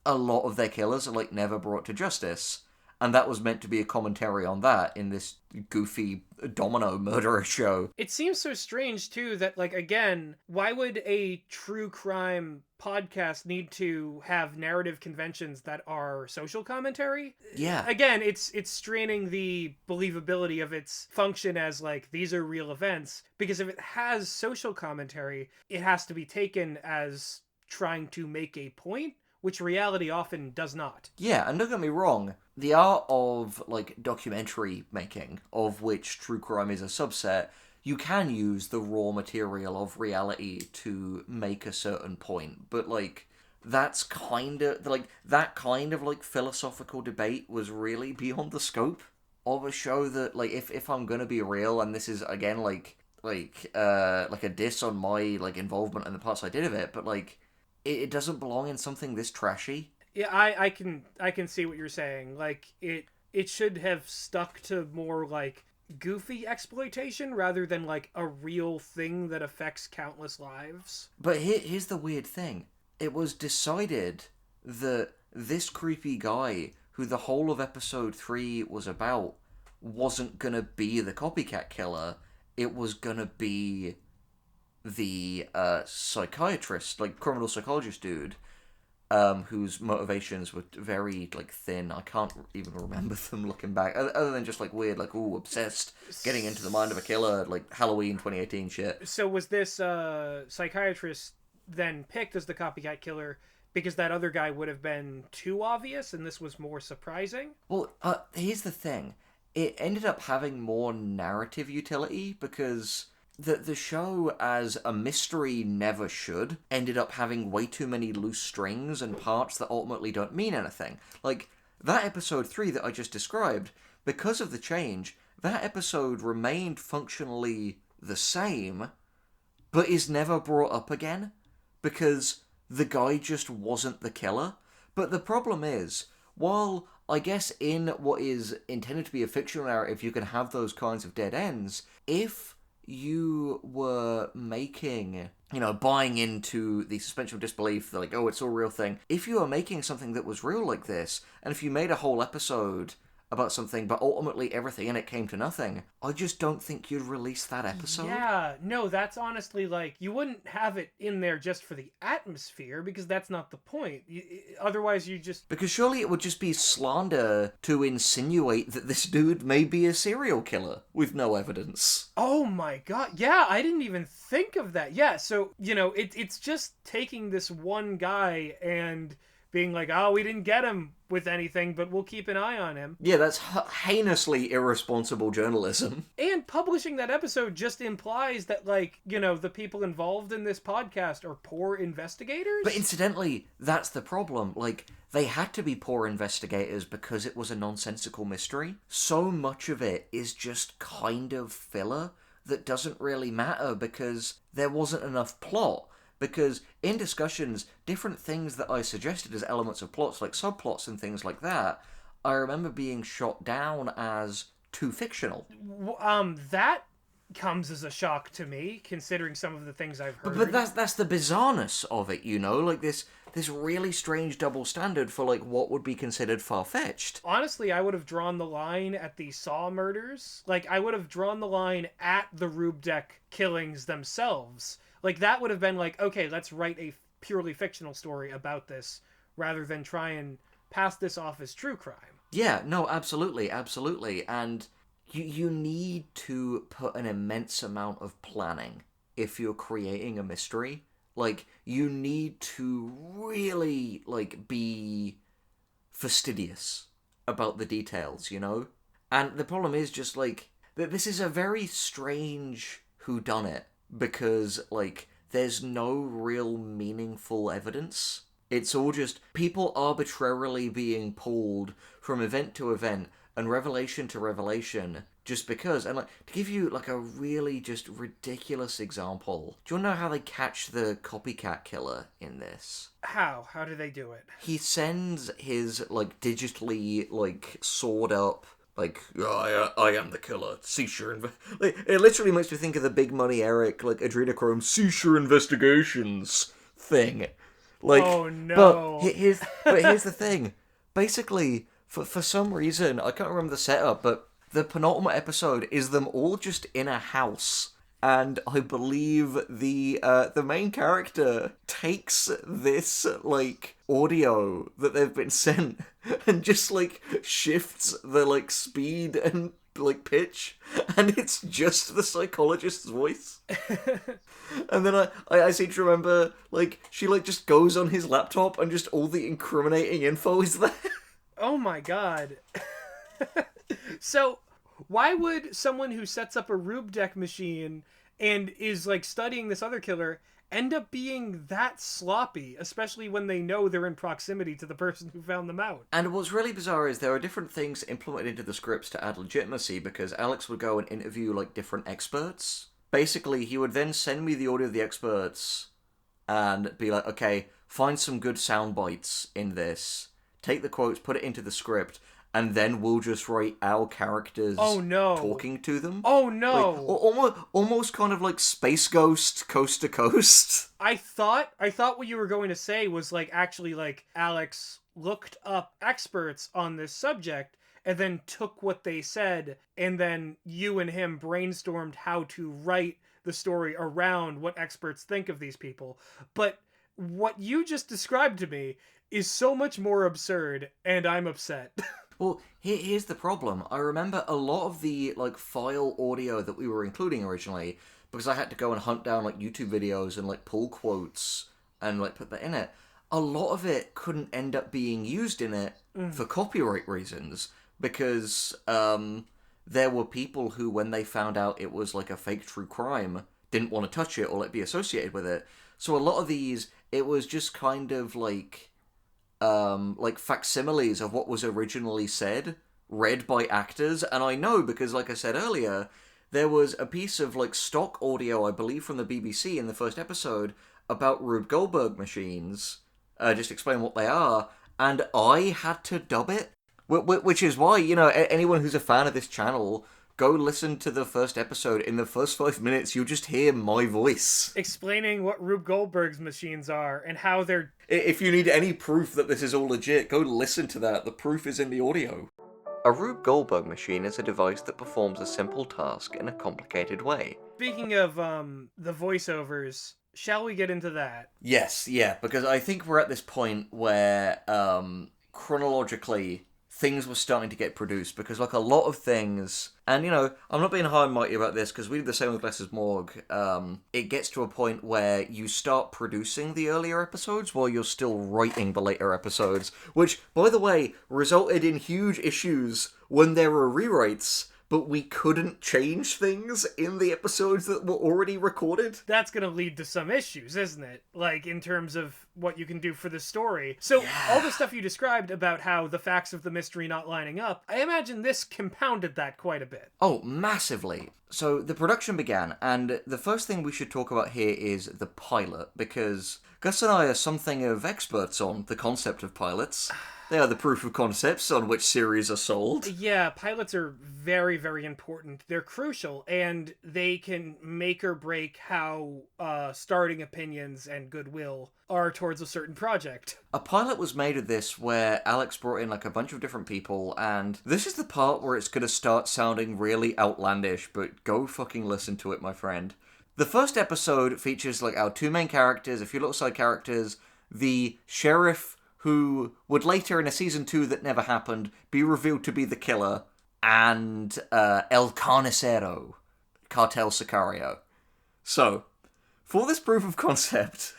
a lot of their killers are like never brought to justice. And that was meant to be a commentary on that in this goofy domino murderer show. It seems so strange, too, that, like, again, why would a true crime podcast need to have narrative conventions that are social commentary? Yeah. Again, it's straining the believability of its function as, like, these are real events. Because if it has social commentary, it has to be taken as trying to make a point, which reality often does not. Yeah, and don't get me wrong, the art of, like, documentary making, of which true crime is a subset, you can use the raw material of reality to make a certain point, but, like, that's kind of, like, that kind of, like, philosophical debate was really beyond the scope of a show that, like, if I'm gonna be real, and this is, again, like a diss on my, like, involvement in the parts I did of it, but, like, it doesn't belong in something this trashy. Yeah, I can see what you're saying. Like, it should have stuck to more, like, goofy exploitation rather than, like, a real thing that affects countless lives. But here's the weird thing. It was decided that this creepy guy, who the whole of episode 3 was about, wasn't gonna be the copycat killer. It was gonna be the psychiatrist, like criminal psychologist dude, whose motivations were very like thin. I can't even remember them looking back, other than just like weird, like obsessed, getting into the mind of a killer, like Halloween 2018 shit. So was this psychiatrist then picked as the copycat killer because that other guy would have been too obvious and this was more surprising? Well, here's the thing. It ended up having more narrative utility because the show, as a mystery never should, ended up having way too many loose strings and parts that ultimately don't mean anything. Like, that episode 3 that I just described, because of the change, that episode remained functionally the same, but is never brought up again, because the guy just wasn't the killer. But the problem is, while I guess in what is intended to be a fictional narrative you can have those kinds of dead ends, if you were making, buying into the suspension of disbelief, like, oh, it's all a real thing. If you were making something that was real like this, and if you made a whole episode about something, but ultimately everything in it came to nothing, I just don't think you'd release that episode. Yeah, no, that's honestly, like, you wouldn't have it in there just for the atmosphere, because that's not the point. Otherwise, you just... Because surely it would just be slander to insinuate that this dude may be a serial killer, with no evidence. Oh my god, yeah, I didn't even think of that. Yeah, so, it's just taking this one guy and being like, oh, we didn't get him with anything, but we'll keep an eye on him. Yeah, that's heinously irresponsible journalism. And publishing that episode just implies that, like, the people involved in this podcast are poor investigators? But incidentally, that's the problem. Like, they had to be poor investigators because it was a nonsensical mystery. So much of it is just kind of filler that doesn't really matter because there wasn't enough plot. Because in discussions, different things that I suggested as elements of plots, like subplots and things like that, I remember being shot down as too fictional. That comes as a shock to me, considering some of the things I've heard. But that's the bizarreness of it, like this really strange double standard for like what would be considered far-fetched. Honestly, I would have drawn the line at the Saw murders. Like, I would have drawn the line at the Rube deck killings themselves. Like, that would have been like, okay, let's write a purely fictional story about this, rather than try and pass this off as true crime. Yeah, no, absolutely. And you need to put an immense amount of planning if you're creating a mystery. Like, you need to really, like, be fastidious about the details, And the problem is just, like, that this is a very strange whodunit. Because, like, there's no real meaningful evidence. It's all just people arbitrarily being pulled from event to event and revelation to revelation just because. And, like, to give you, like, a really just ridiculous example, do you want to know how they catch the copycat killer in this? How? How do they do it? He sends his, like, digitally, like, sword up, like, I am the killer. Seashore like, it literally makes me think of the Big Money Eric, like, Adrenochrome Seashore Investigations thing. Like, oh no. But here's the thing. Basically, for some reason, I can't remember the setup, but the penultimate episode is them all just in a house. And I believe the main character takes this, like, audio that they've been sent and just, like, shifts the, like, speed and, like, pitch, and it's just the psychologist's voice. And then I seem to remember, like, she, like, just goes on his laptop and just all the incriminating info is there. Oh my god. So, why would someone who sets up a Rube deck machine and is, like, studying this other killer end up being that sloppy, especially when they know they're in proximity to the person who found them out? And what's really bizarre is there are different things implemented into the scripts to add legitimacy, because Alex would go and interview, like, different experts. Basically, he would then send me the audio of the experts and be like, okay, find some good sound bites in this, take the quotes, put it into the script, and then we'll just write our characters talking to them. Oh no! Like, almost kind of like Space Ghost, Coast to Coast. I thought what you were going to say was, like, actually, like, Alex looked up experts on this subject and then took what they said, and then you and him brainstormed how to write the story around what experts think of these people. But what you just described to me is so much more absurd, and I'm upset. Well, here's the problem. I remember a lot of the, like, file audio that we were including originally, because I had to go and hunt down, like, YouTube videos and, like, pull quotes and, like, put that in it. A lot of it couldn't end up being used in it for copyright reasons, because there were people who, when they found out it was, like, a fake true crime, didn't want to touch it or, like, be associated with it. So a lot of these, it was just kind of, like facsimiles of what was originally said, read by actors. And I know because, like I said earlier, there was a piece of, like, stock audio, I believe from the BBC in the first episode, about Rube Goldberg machines, just explain what they are, and I had to dub it. Which is why, you know, anyone who's a fan of this channel, go listen to the first episode. In the first 5 minutes, you'll just hear my voice explaining what Rube Goldberg's machines are and how they're... If you need any proof that this is all legit, go listen to that. The proof is in the audio. A Rube Goldberg machine is a device that performs a simple task in a complicated way. Speaking of the voiceovers, shall we get into that? Yes, yeah, because I think we're at this point where chronologically things were starting to get produced, because, like, a lot of things, and, you know, I'm not being high and mighty about this, because we did the same with Glasses Morgue, it gets to a point where you start producing the earlier episodes while you're still writing the later episodes, which, by the way, resulted in huge issues when there were rewrites, but we couldn't change things in the episodes that were already recorded. That's gonna lead to some issues, isn't it? Like, in terms of what you can do for the story. So, all the stuff you described about how the facts of the mystery not lining up, I imagine this compounded that quite a bit. Oh, massively. So, the production began, and the first thing we should talk about here is the pilot, because Gus and I are something of experts on the concept of pilots. They are the proof of concepts on which series are sold. Yeah, pilots are very, very important. They're crucial, and they can make or break how starting opinions and goodwill are towards a certain project. A pilot was made of this where Alex brought in, like, a bunch of different people, and this is the part where it's gonna start sounding really outlandish, but go fucking listen to it, my friend. The first episode features, like, our two main characters, a few little side characters, the sheriff, who would later in a season 2 that never happened be revealed to be the killer, and El Carnicero, Cartel Sicario. So, for this proof of concept,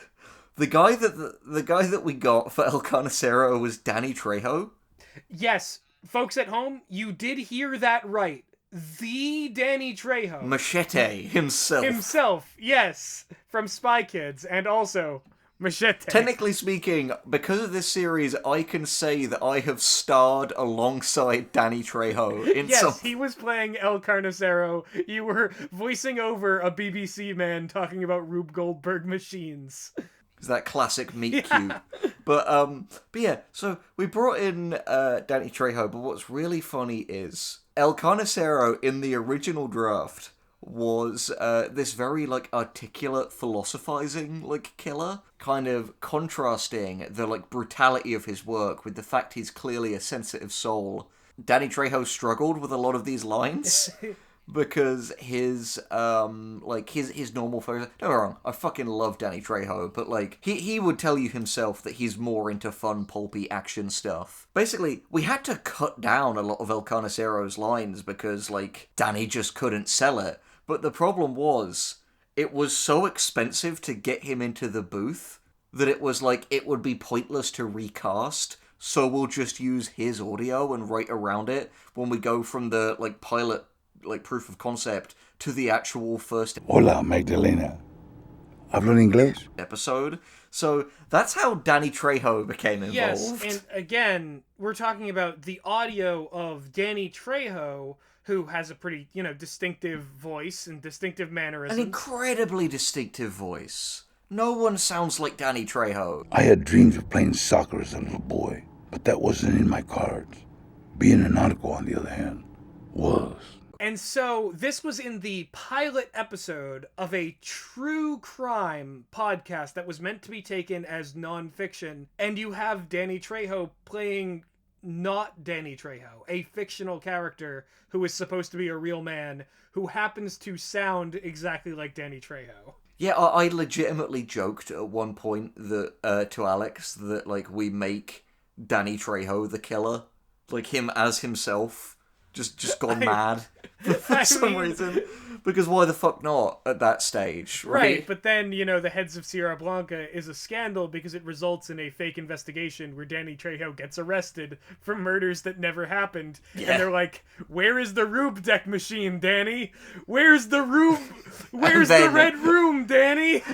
the guy that we got for El Carnicero was Danny Trejo. Yes, folks at home, you did hear that right. The Danny Trejo. Machete himself. Himself, yes, from Spy Kids, and also Machete. Technically speaking, because of this series, I can say that I have starred alongside Danny Trejo in Yes, he was playing El Carnicero. You were voicing over a BBC man talking about Rube Goldberg machines. It's that classic meet cute. But yeah, so we brought in Danny Trejo, but what's really funny is El Carnicero in the original draft was this very like articulate philosophizing like killer, kind of contrasting the like brutality of his work with the fact he's clearly a sensitive soul. Danny Trejo struggled with a lot of these lines because his normal focus. Don't get me wrong, I fucking love Danny Trejo, but like he would tell you himself that he's more into fun pulpy action stuff. Basically, we had to cut down a lot of El Carnicero's lines because like Danny just couldn't sell it. But the problem was, it was so expensive to get him into the booth that it was like, it would be pointless to recast, so we'll just use his audio and write around it when we go from the, like, pilot, like, proof of concept to the actual first... Hola, Magdalena. ¿Hablo inglés? ...episode. So that's how Danny Trejo became involved. Yes, and again, we're talking about the audio of Danny Trejo, who has a pretty, distinctive voice and distinctive mannerisms. An incredibly distinctive voice. No one sounds like Danny Trejo. I had dreams of playing soccer as a little boy, but that wasn't in my cards. Being a nautical, on the other hand, was. And so this was in the pilot episode of a true crime podcast that was meant to be taken as nonfiction, and you have Danny Trejo playing not Danny Trejo, a fictional character who is supposed to be a real man who happens to sound exactly like Danny Trejo. Yeah, I legitimately joked at one point that to Alex that like we make Danny Trejo the killer, like him as himself, just gone mad for some reason. Because why the fuck not at that stage, right? But then, the heads of Sierra Blanca is a scandal because it results in a fake investigation where Danny Trejo gets arrested for murders that never happened. Yeah. And they're like, where is the Rube deck machine, Danny? Where's the Rube? Where's the Red Room, Danny?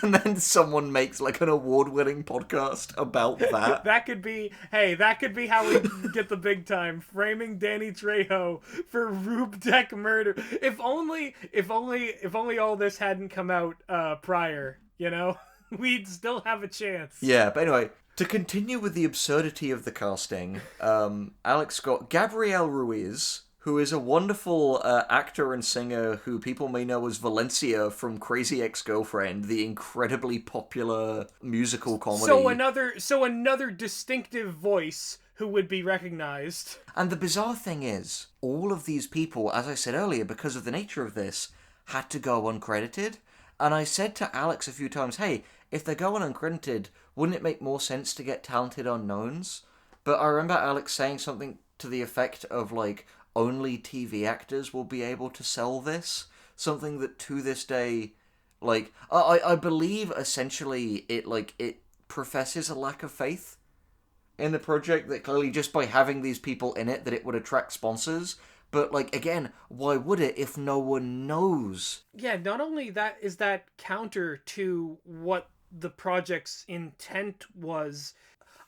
And then someone makes like an award-winning podcast about that. That could be how we get the big time. Framing Danny Trejo for Rube deck murder. If only all this hadn't come out prior, we'd still have a chance. Yeah, but anyway, to continue with the absurdity of the casting, Alex got Gabrielle Ruiz, who is a wonderful actor and singer who people may know as Valencia from Crazy Ex-Girlfriend, the incredibly popular musical comedy. So another distinctive voice who would be recognized. And the bizarre thing is, all of these people, as I said earlier, because of the nature of this, had to go uncredited. And I said to Alex a few times, hey, if they're going uncredited, wouldn't it make more sense to get talented unknowns? But I remember Alex saying something to the effect of, like, only TV actors will be able to sell this. Something that to this day, like, I believe essentially it professes a lack of faith in the project, that clearly just by having these people in it that it would attract sponsors. But, like, again, why would it if no one knows? Yeah, not only that is that counter to what the project's intent was.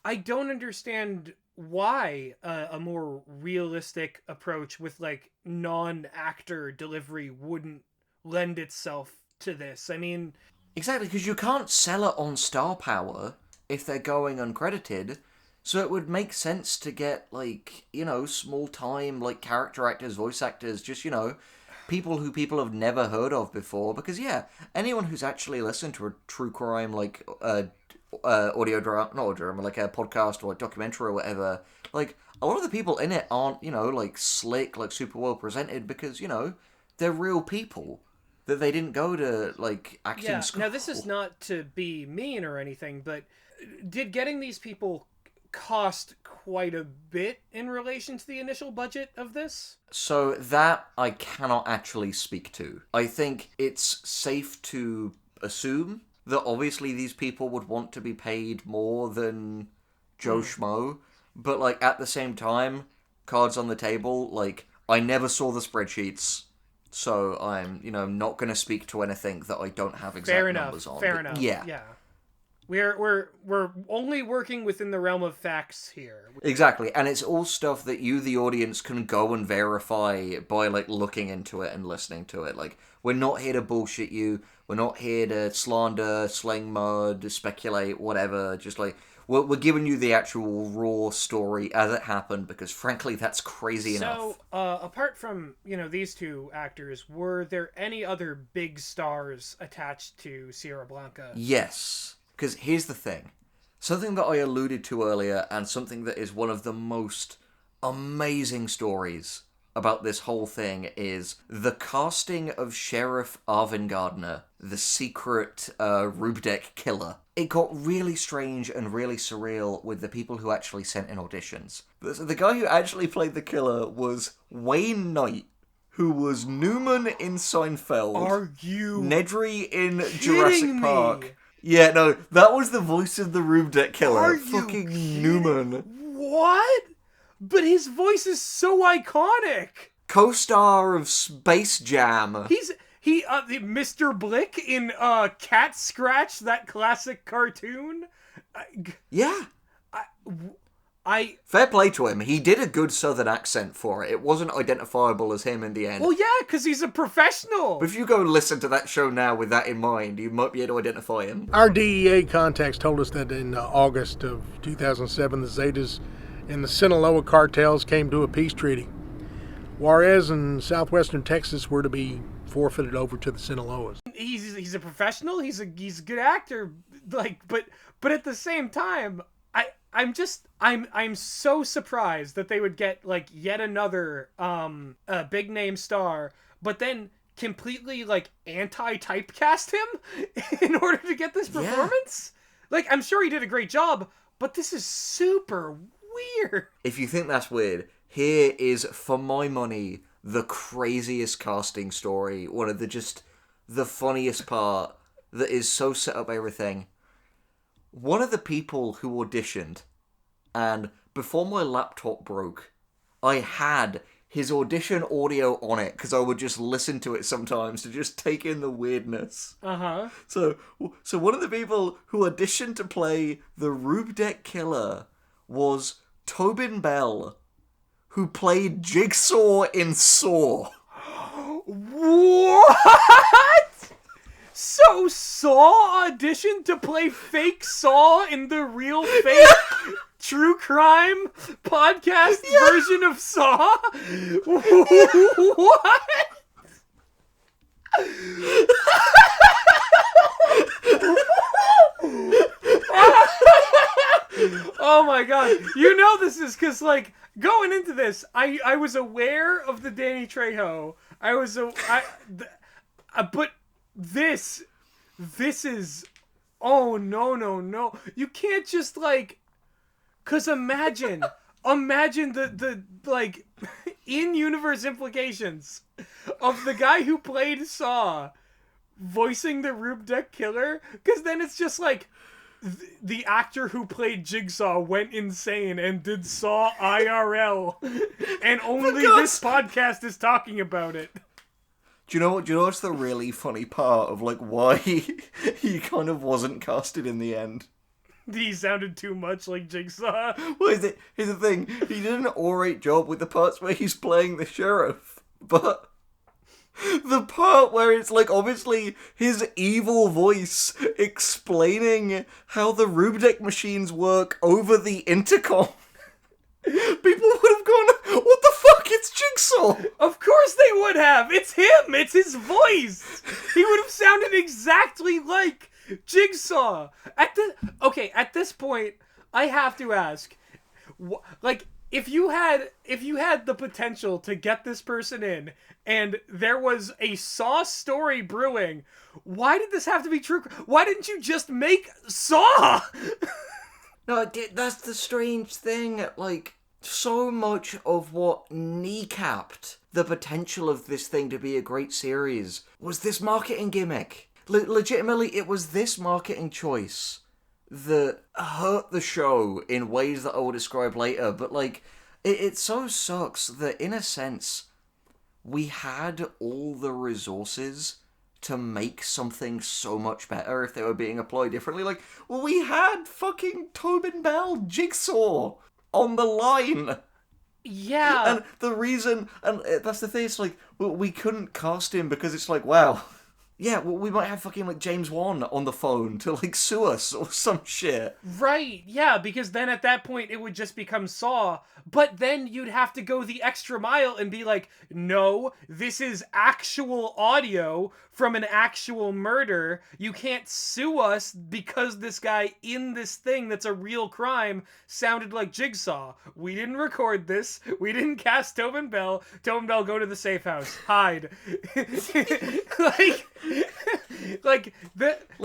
I don't understand why a more realistic approach with, like, non-actor delivery wouldn't lend itself to this. I mean... Exactly, because you can't sell it on star power if they're going uncredited. So it would make sense to get, like, small-time, like, character actors, voice actors, just, people who people have never heard of before. Because, yeah, anyone who's actually listened to a true crime, like, audio drama, not audio drama, like a podcast or a documentary or whatever, like, a lot of the people in it aren't, like, slick, like, super well presented because, they're real people. That they didn't go to, like, acting school. Now, this is not to be mean or anything, but did getting these people cost quite a bit in relation to the initial budget of this? So that I cannot actually speak to. I think it's safe to assume that obviously these people would want to be paid more than Joe Schmo, but like at the same time, cards on the table, like I never saw the spreadsheets, so I'm, not going to speak to anything that I don't have exact numbers on. Fair enough. Yeah. We're only working within the realm of facts here. Exactly, and it's all stuff that you, the audience, can go and verify by, like, looking into it and listening to it. Like, we're not here to bullshit you. We're not here to slander, sling mud, speculate, whatever. Just, like, we're giving you the actual raw story as it happened, because, frankly, that's crazy enough. So, apart from, these two actors, were there any other big stars attached to Sierra Blanca? Yes, because here's the thing. Something that I alluded to earlier, and something that is one of the most amazing stories about this whole thing, is the casting of Sheriff Arvin Gardner, the secret Rube killer. It got really strange and really surreal with the people who actually sent in auditions. The guy who actually played the killer was Wayne Knight, who was Newman in Seinfeld. Are you Nedry in kidding Jurassic me? Park. Yeah, no, that was the voice of the Rube killer. Are you Fucking kidding? Newman. What? But his voice is so iconic. Co-star of Space Jam. He Mr. Blick in Cat Scratch, that classic cartoon. Yeah. I Fair play to him. He did a good southern accent for it. It wasn't identifiable as him in the end. Well, yeah, because he's a professional. But if you go listen to that show now with that in mind, you might be able to identify him. Our DEA contacts told us that in August of 2007, the Zetas and the Sinaloa cartels came to a peace treaty. Juarez and southwestern Texas were to be forfeited over to the Sinaloas. He's a professional. He's a good actor. But at the same time, I'm so surprised that they would get yet another big name star, but then completely anti-typecast him in order to get this performance. Yeah. I'm sure he did a great job, but this is super weird. If you think that's weird, here is, for my money, the craziest casting story. One of the funniest part that is so set up everything. One of the people who auditioned, and before my laptop broke, I had his audition audio on it because I would just listen to it sometimes to just take in the weirdness. Uh-huh. So one of the people who auditioned to play the Rube killer was Tobin Bell, who played Jigsaw in Saw. What? So Saw auditioned to play fake Saw in the real fake true crime podcast version of Saw? What? Oh my god. You know this is because, going into this, I was aware of the Danny Trejo. But this is, oh no. You can't just cause imagine the in-universe implications of the guy who played Saw voicing the Rube killer, cause then it's just the actor who played Jigsaw went insane and did Saw IRL, and only this podcast is talking about it. Do you know what's the really funny part of why he kind of wasn't casted in the end? He sounded too much like Jigsaw. Well, here's the thing. He did an alright job with the parts where he's playing the sheriff, but the part where it's obviously his evil voice explaining how the Rube machines work over the intercom. People would have gone, what the fuck, it's Jigsaw! Of course they would have! It's him! It's his voice! He would have sounded exactly like Jigsaw! At this point, I have to ask, if you had the potential to get this person in, and there was a Saw story brewing, why did this have to be true? Why didn't you just make Saw? No, that's the strange thing. So much of what kneecapped the potential of this thing to be a great series was this marketing gimmick. Legitimately, it was this marketing choice that hurt the show in ways that I will describe later. But, it so sucks that, in a sense, we had all the resources to make something so much better if they were being applied differently. Like, well, we had fucking Tobin Bell Jigsaw on the line. Yeah. And the reason, and that's the thing, it's like, well, we couldn't cast him because it's like, wow, yeah, well, we might have fucking, like, James Wan on the phone to, like, sue us or some shit. Right, yeah, because then at that point it would just become Saw, but then you'd have to go the extra mile and be like, no, this is actual audio from an actual murder. You can't sue us because this guy in this thing that's a real crime sounded like Jigsaw. We didn't record this. We didn't cast Tobin Bell. Tobin Bell, go to the safe house. Hide.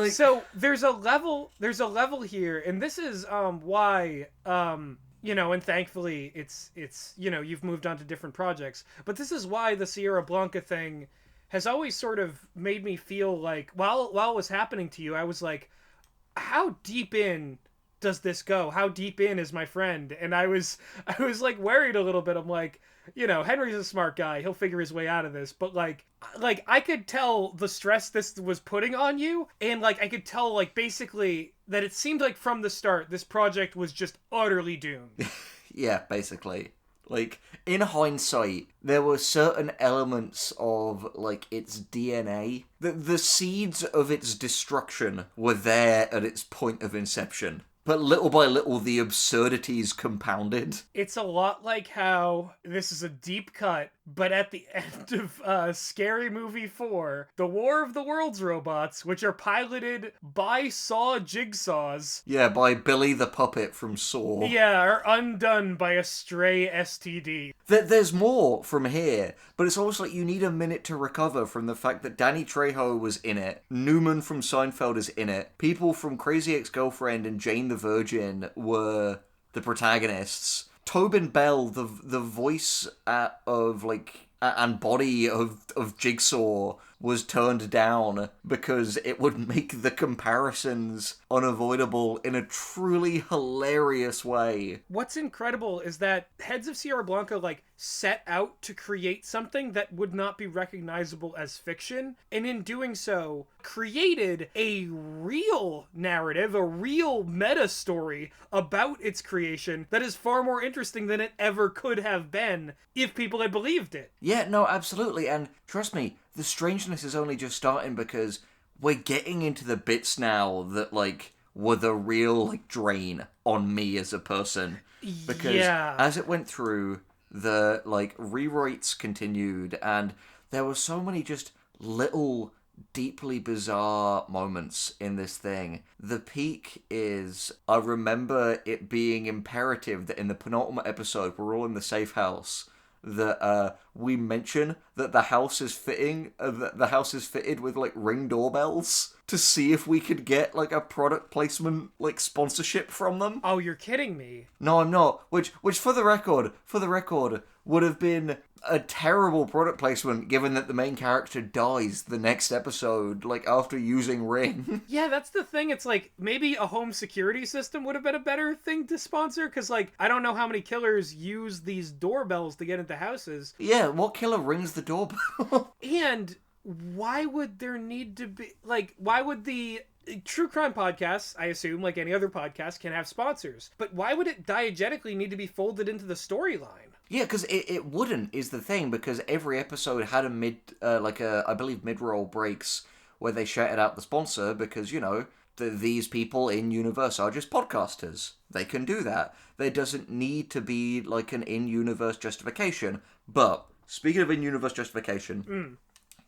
So there's a level here, and this is why and thankfully it's you've moved on to different projects, but this is why the Sierra Blanca thing has always sort of made me feel like while it was happening to you, I was like, how deep in does this go? How deep in is my friend? And I was like worried a little bit. I'm like, Henry's a smart guy. He'll figure his way out of this. But like I could tell the stress this was putting on you. And like, I could tell like basically that it seemed like from the start, this project was just utterly doomed. Yeah, basically. Like, in hindsight, there were certain elements of, like, its DNA. The seeds of its destruction were there at its point of inception. But little by little, the absurdities compounded. It's a lot like how, this is a deep cut, but at the end of Scary Movie 4, the War of the Worlds robots, which are piloted by Saw Jigsaws. Yeah, by Billy the Puppet from Saw. Yeah, are undone by a stray STD. There's more from here, but it's almost like you need a minute to recover from the fact that Danny Trejo was in it, Newman from Seinfeld is in it, people from Crazy Ex-Girlfriend and Jane the Virgin were the protagonists. Tobin Bell, the voice of, like, and body of Jigsaw was turned down because it would make the comparisons unavoidable in a truly hilarious way. What's incredible is that Heads of Sierra Blanca, like, set out to create something that would not be recognizable as fiction, and in doing so, created a real narrative, a real meta story about its creation that is far more interesting than it ever could have been if people had believed it. Yeah, no, absolutely, and trust me, the strangeness is only just starting because we're getting into the bits now that, like, were the real, like, drain on me as a person. Because as it went through, the, like, rewrites continued, and there were so many just little, deeply bizarre moments in this thing. The peak is, I remember it being imperative that in the penultimate episode, we're all in the safe house, that we mention that the house is fitted with, like, Ring doorbells to see if we could get, like, a product placement, like, sponsorship from them. Oh, you're kidding me. No, I'm not. Which for the record, would have been a terrible product placement given that the main character dies the next episode, like, after using Ring. Yeah, that's the thing. It's like, maybe a home security system would have been a better thing to sponsor, because, like, I don't know how many killers use these doorbells to get into houses. Yeah, what killer rings the doorbell? And why would there need to be, like, why would the true crime podcasts, I assume, like any other podcast, can have sponsors, but why would it diegetically need to be folded into the storyline? Yeah, because it wouldn't, is the thing, because every episode had I believe mid-roll breaks where they shouted out the sponsor, because, these people in universe are just podcasters. They can do that. There doesn't need to be, like, an in-universe justification. But, speaking of in-universe justification,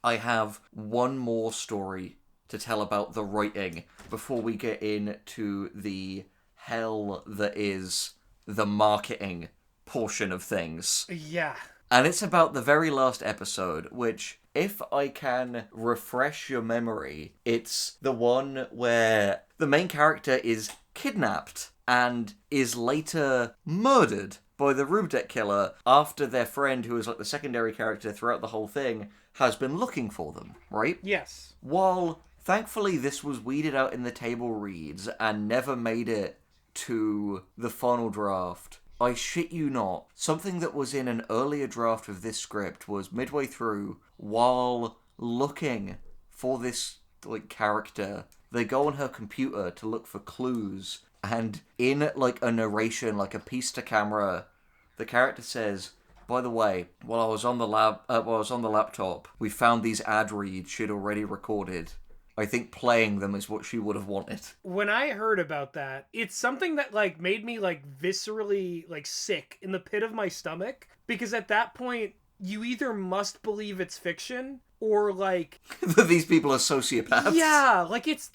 I have one more story to tell about the writing before we get into the hell that is the marketing portion of things. Yeah. And it's about the very last episode, which, if I can refresh your memory, it's the one where the main character is kidnapped and is later murdered by the Rube killer after their friend, who is like the secondary character throughout the whole thing, has been looking for them, right? Yes. While, thankfully, this was weeded out in the table reads and never made it to the final draft, I shit you not, something that was in an earlier draft of this script was midway through, while looking for this like character, they go on her computer to look for clues, and in like a narration, like a piece to camera, the character says, "By the way, while I was on the laptop, we found these ad reads she'd already recorded. I think playing them is what she would have wanted." When I heard about that, it's something that like made me like viscerally like sick in the pit of my stomach, because at that point you either must believe it's fiction or like That these people are sociopaths. yeah, like it's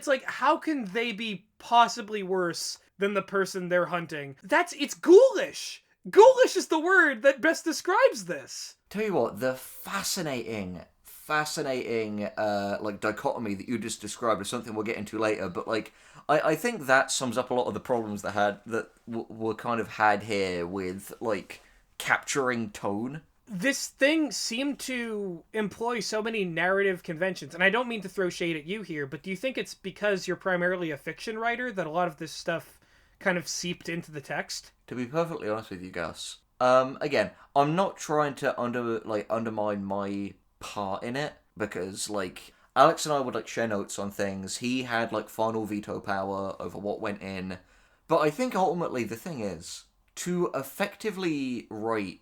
like how can they be possibly worse than the person they're hunting? It's ghoulish. Ghoulish is the word that best describes this. Tell you what, the fascinating like dichotomy that you just described is something we'll get into later, but like I think that sums up a lot of the problems that were kind of had here with like capturing tone. This thing seemed to employ so many narrative conventions, and I don't mean to throw shade at you here, but do you think it's because you're primarily a fiction writer that a lot of this stuff kind of seeped into the text? To be perfectly honest with you, Gus, again, I'm not trying to undermine my part in it, because like Alex and I would like share notes on things. He had like final veto power over what went in, but I think ultimately the thing is to effectively write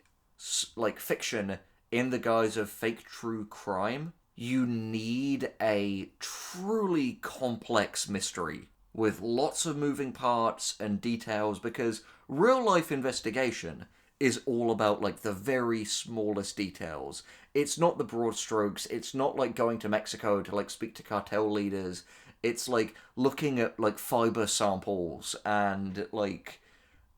like fiction in the guise of fake true crime, you need a truly complex mystery with lots of moving parts and details, because real life investigation is all about like the very smallest details. It's not the broad strokes. It's not like going to Mexico to like speak to cartel leaders. It's like looking at like fiber samples and like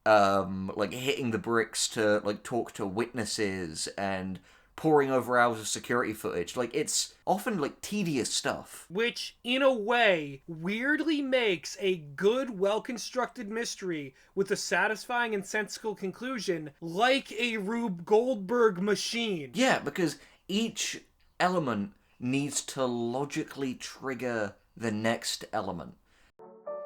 hitting the bricks to like talk to witnesses and poring over hours of security footage. Like, it's often like tedious stuff, which in a way weirdly makes a good, well-constructed mystery with a satisfying and sensible conclusion like a Rube Goldberg machine. Yeah, because each element needs to logically trigger the next element.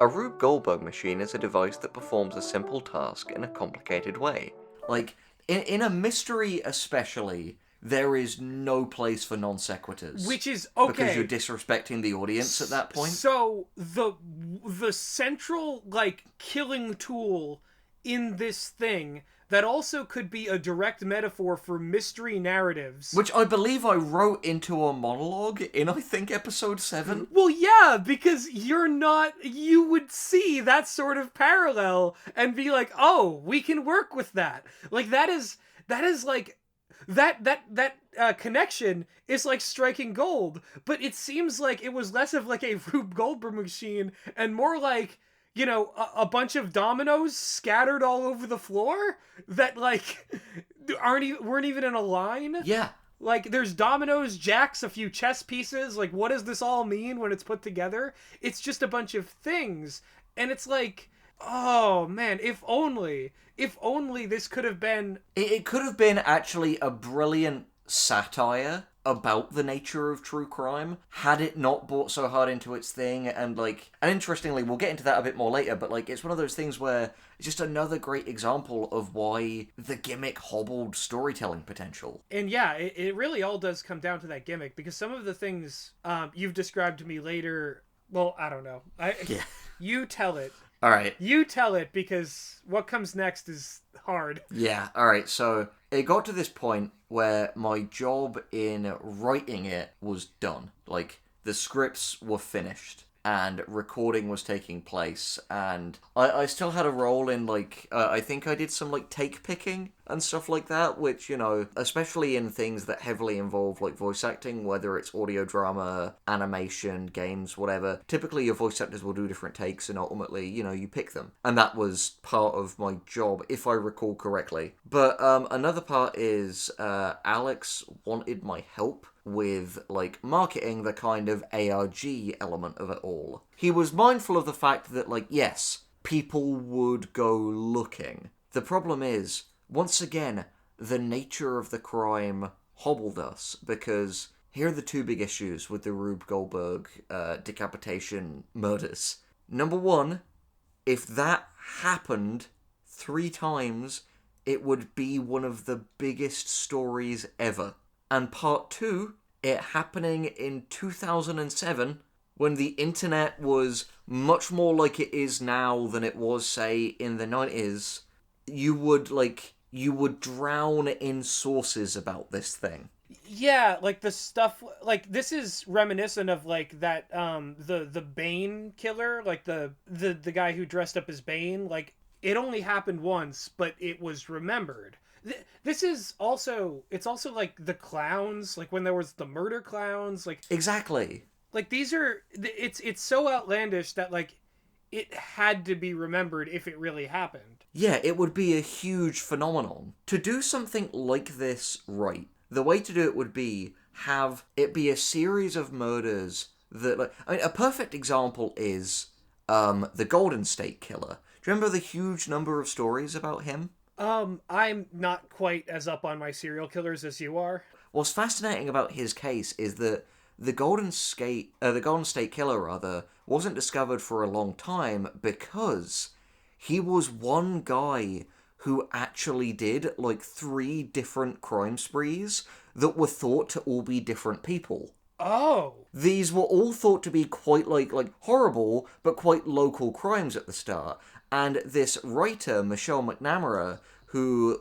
A Rube Goldberg machine is a device that performs a simple task in a complicated way. Like, in a mystery especially, there is no place for non sequiturs. Which is okay. Because you're disrespecting the audience at that point. So, the central, like, killing tool in this thing that also could be a direct metaphor for mystery narratives. Which I believe I wrote into a monologue in, I think, episode 7. Well, yeah, because you would see that sort of parallel and be like, oh, we can work with that. Like, that is like, that connection is like striking gold. But it seems like it was less of like a Rube Goldberg machine and more like, you know, a bunch of dominoes scattered all over the floor that, like, weren't even in a line. Yeah. Like, there's dominoes, jacks, a few chess pieces. Like, what does this all mean when it's put together? It's just a bunch of things. And it's like, oh, man, if only this could have been... It could have been actually a brilliant satire about the nature of true crime, had it not bought so hard into its thing. And interestingly, we'll get into that a bit more later, but like, it's one of those things where it's just another great example of why the gimmick hobbled storytelling potential. And yeah, it really all does come down to that gimmick, because some of the things you've described to me later, well, I don't know. Yeah. You tell it. All right. You tell it, because what comes next is hard. Yeah, all right. So it got to this point where my job in writing it was done. Like, the scripts were finished and recording was taking place, and I still had a role in, like, I think I did some, like, take picking and stuff like that, which, you know, especially in things that heavily involve, like, voice acting, whether it's audio drama, animation, games, whatever, typically your voice actors will do different takes, and ultimately, you know, you pick them. And that was part of my job, if I recall correctly. But another part is Alex wanted my help with, like, marketing the kind of ARG element of it all. He was mindful of the fact that, like, yes, people would go looking. The problem is, once again, the nature of the crime hobbled us, because here are the two big issues with the Rube Goldberg decapitation murders. Number one, if that happened 3 times, it would be one of the biggest stories ever. And part 2, it happening in 2007, when the internet was much more like it is now than it was, say, in the 90s, you would drown in sources about this thing. Yeah, like the stuff, like this is reminiscent of like that the Bane killer, like the guy who dressed up as Bane. Like it only happened once, but it was remembered. This is also, it's also like the clowns, like when there was the murder clowns, like Exactly. like these are, it's so outlandish that like it had to be remembered if it really happened. Yeah, it would be a huge phenomenon. To do something like this right, the way to do it would be have it be a series of murders that, like, I mean, a perfect example is the Golden State Killer. Do you remember the huge number of stories about him? I'm not quite as up on my serial killers as you are. What's fascinating about his case is that the Golden State Killer, rather, wasn't discovered for a long time because he was one guy who actually did like 3 different crime sprees that were thought to all be different people. Oh. These were all thought to be quite like horrible, but quite local crimes at the start. And this writer, Michelle McNamara, who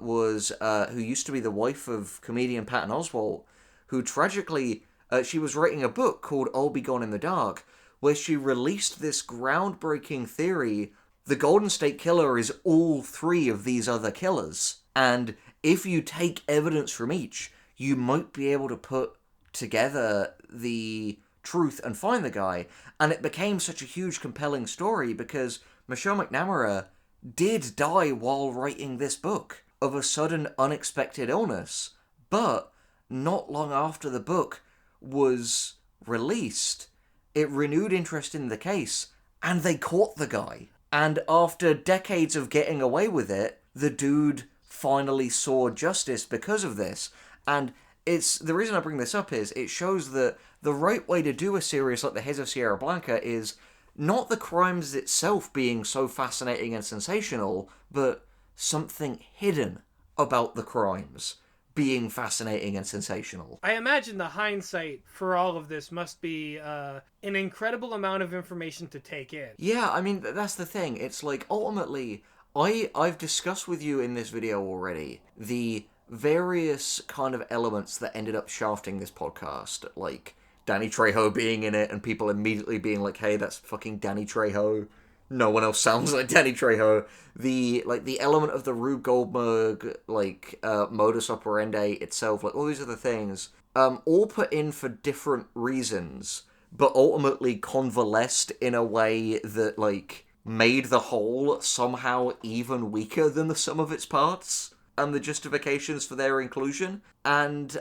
used to be the wife of comedian Patton Oswalt, who tragically, she was writing a book called I'll Be Gone in the Dark, where she released this groundbreaking theory: the Golden State Killer is all 3 of these other killers. And if you take evidence from each, you might be able to put together the truth and find the guy. And it became such a huge, compelling story because Michelle McNamara did die while writing this book of a sudden, unexpected illness. But not long after the book was released, it renewed interest in the case, and they caught the guy. And after decades of getting away with it, the dude finally saw justice because of this. And it's the reason I bring this up is it shows that the right way to do a series like The Haze of Sierra Blanca is not the crimes itself being so fascinating and sensational, but something hidden about the crimes being fascinating and sensational. I imagine the hindsight for all of this must be an incredible amount of information to take in. Yeah, I mean, that's the thing. It's like, ultimately, I've discussed with you in this video already the various kind of elements that ended up shafting this podcast, like Danny Trejo being in it and people immediately being like, hey, that's fucking Danny Trejo. No one else sounds like Danny Trejo. The element of the Rube Goldberg, modus operandi itself, like all these other things, all put in for different reasons, but ultimately convalesced in a way that, like, made the whole somehow even weaker than the sum of its parts, and the justifications for their inclusion. And,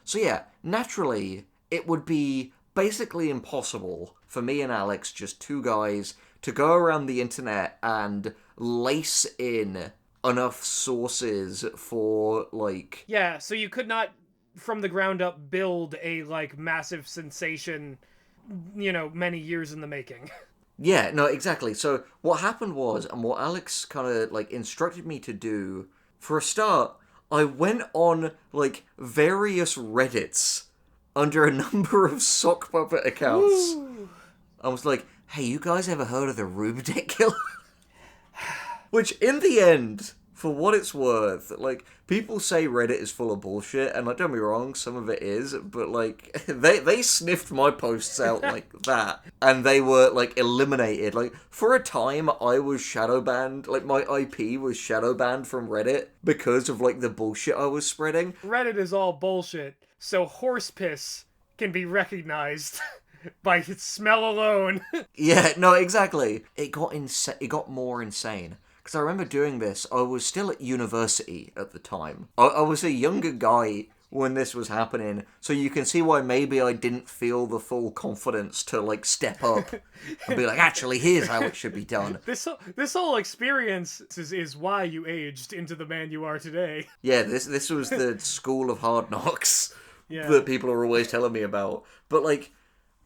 so yeah, naturally, it would be basically impossible for me and Alex, just 2 guys, to go around the internet and lace in enough sources for, like... Yeah, so you could not, from the ground up, build a, like, massive sensation, you know, many years in the making. Yeah, no, exactly. So what happened was, and what Alex kind of, like, instructed me to do, for a start, I went on, like, various Reddits under a number of sock puppet accounts. Ooh. I was like, hey, you guys ever heard of the Rube Dick Killer? Which, in the end, for what it's worth, like, people say Reddit is full of bullshit, and, like, don't be wrong, some of it is, but, like, they sniffed my posts out like that, and they were, like, eliminated. Like, for a time, I was shadow banned, like, my IP was shadow banned from Reddit because of, like, the bullshit I was spreading. Reddit is all bullshit, so horse piss can be recognized by its smell alone. Yeah, no, exactly. It got more insane. Because I remember doing this, I was still at university at the time. I was a younger guy when this was happening, so you can see why maybe I didn't feel the full confidence to, like, step up and be like, actually, here's how it should be done. This whole experience is why you aged into the man you are today. Yeah, this was the school of hard knocks that people are always telling me about. But, like,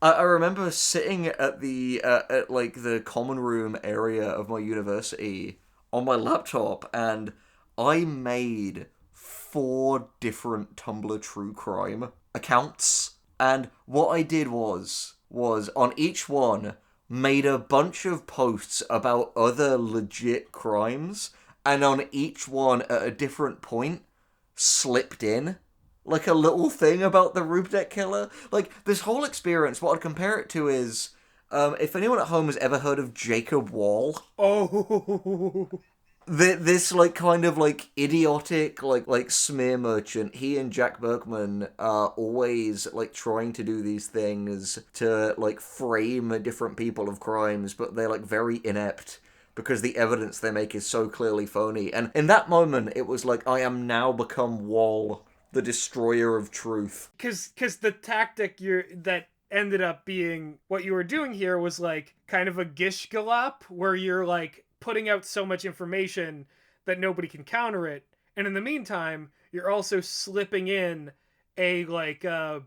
I remember sitting at the common room area of my university on my laptop, and I made 4 different Tumblr true crime accounts, And what I did was on each one, made a bunch of posts about other legit crimes, and on each one at a different point, slipped in like a little thing about the Rube Deck Killer. Like, this whole experience, what I'd compare it to is, if anyone at home has ever heard of Jacob Wall, Oh. this like kind of like idiotic like smear merchant, he and Jack Berkman are always like trying to do these things to like frame different people of crimes, but they're like very inept because the evidence they make is so clearly phony. And in that moment, it was like, I am now become Wall, the destroyer of truth. Because the tactic that ended up being what you were doing here was like kind of a gish galop, where you're like putting out so much information that nobody can counter it, and in the meantime you're also slipping in a like the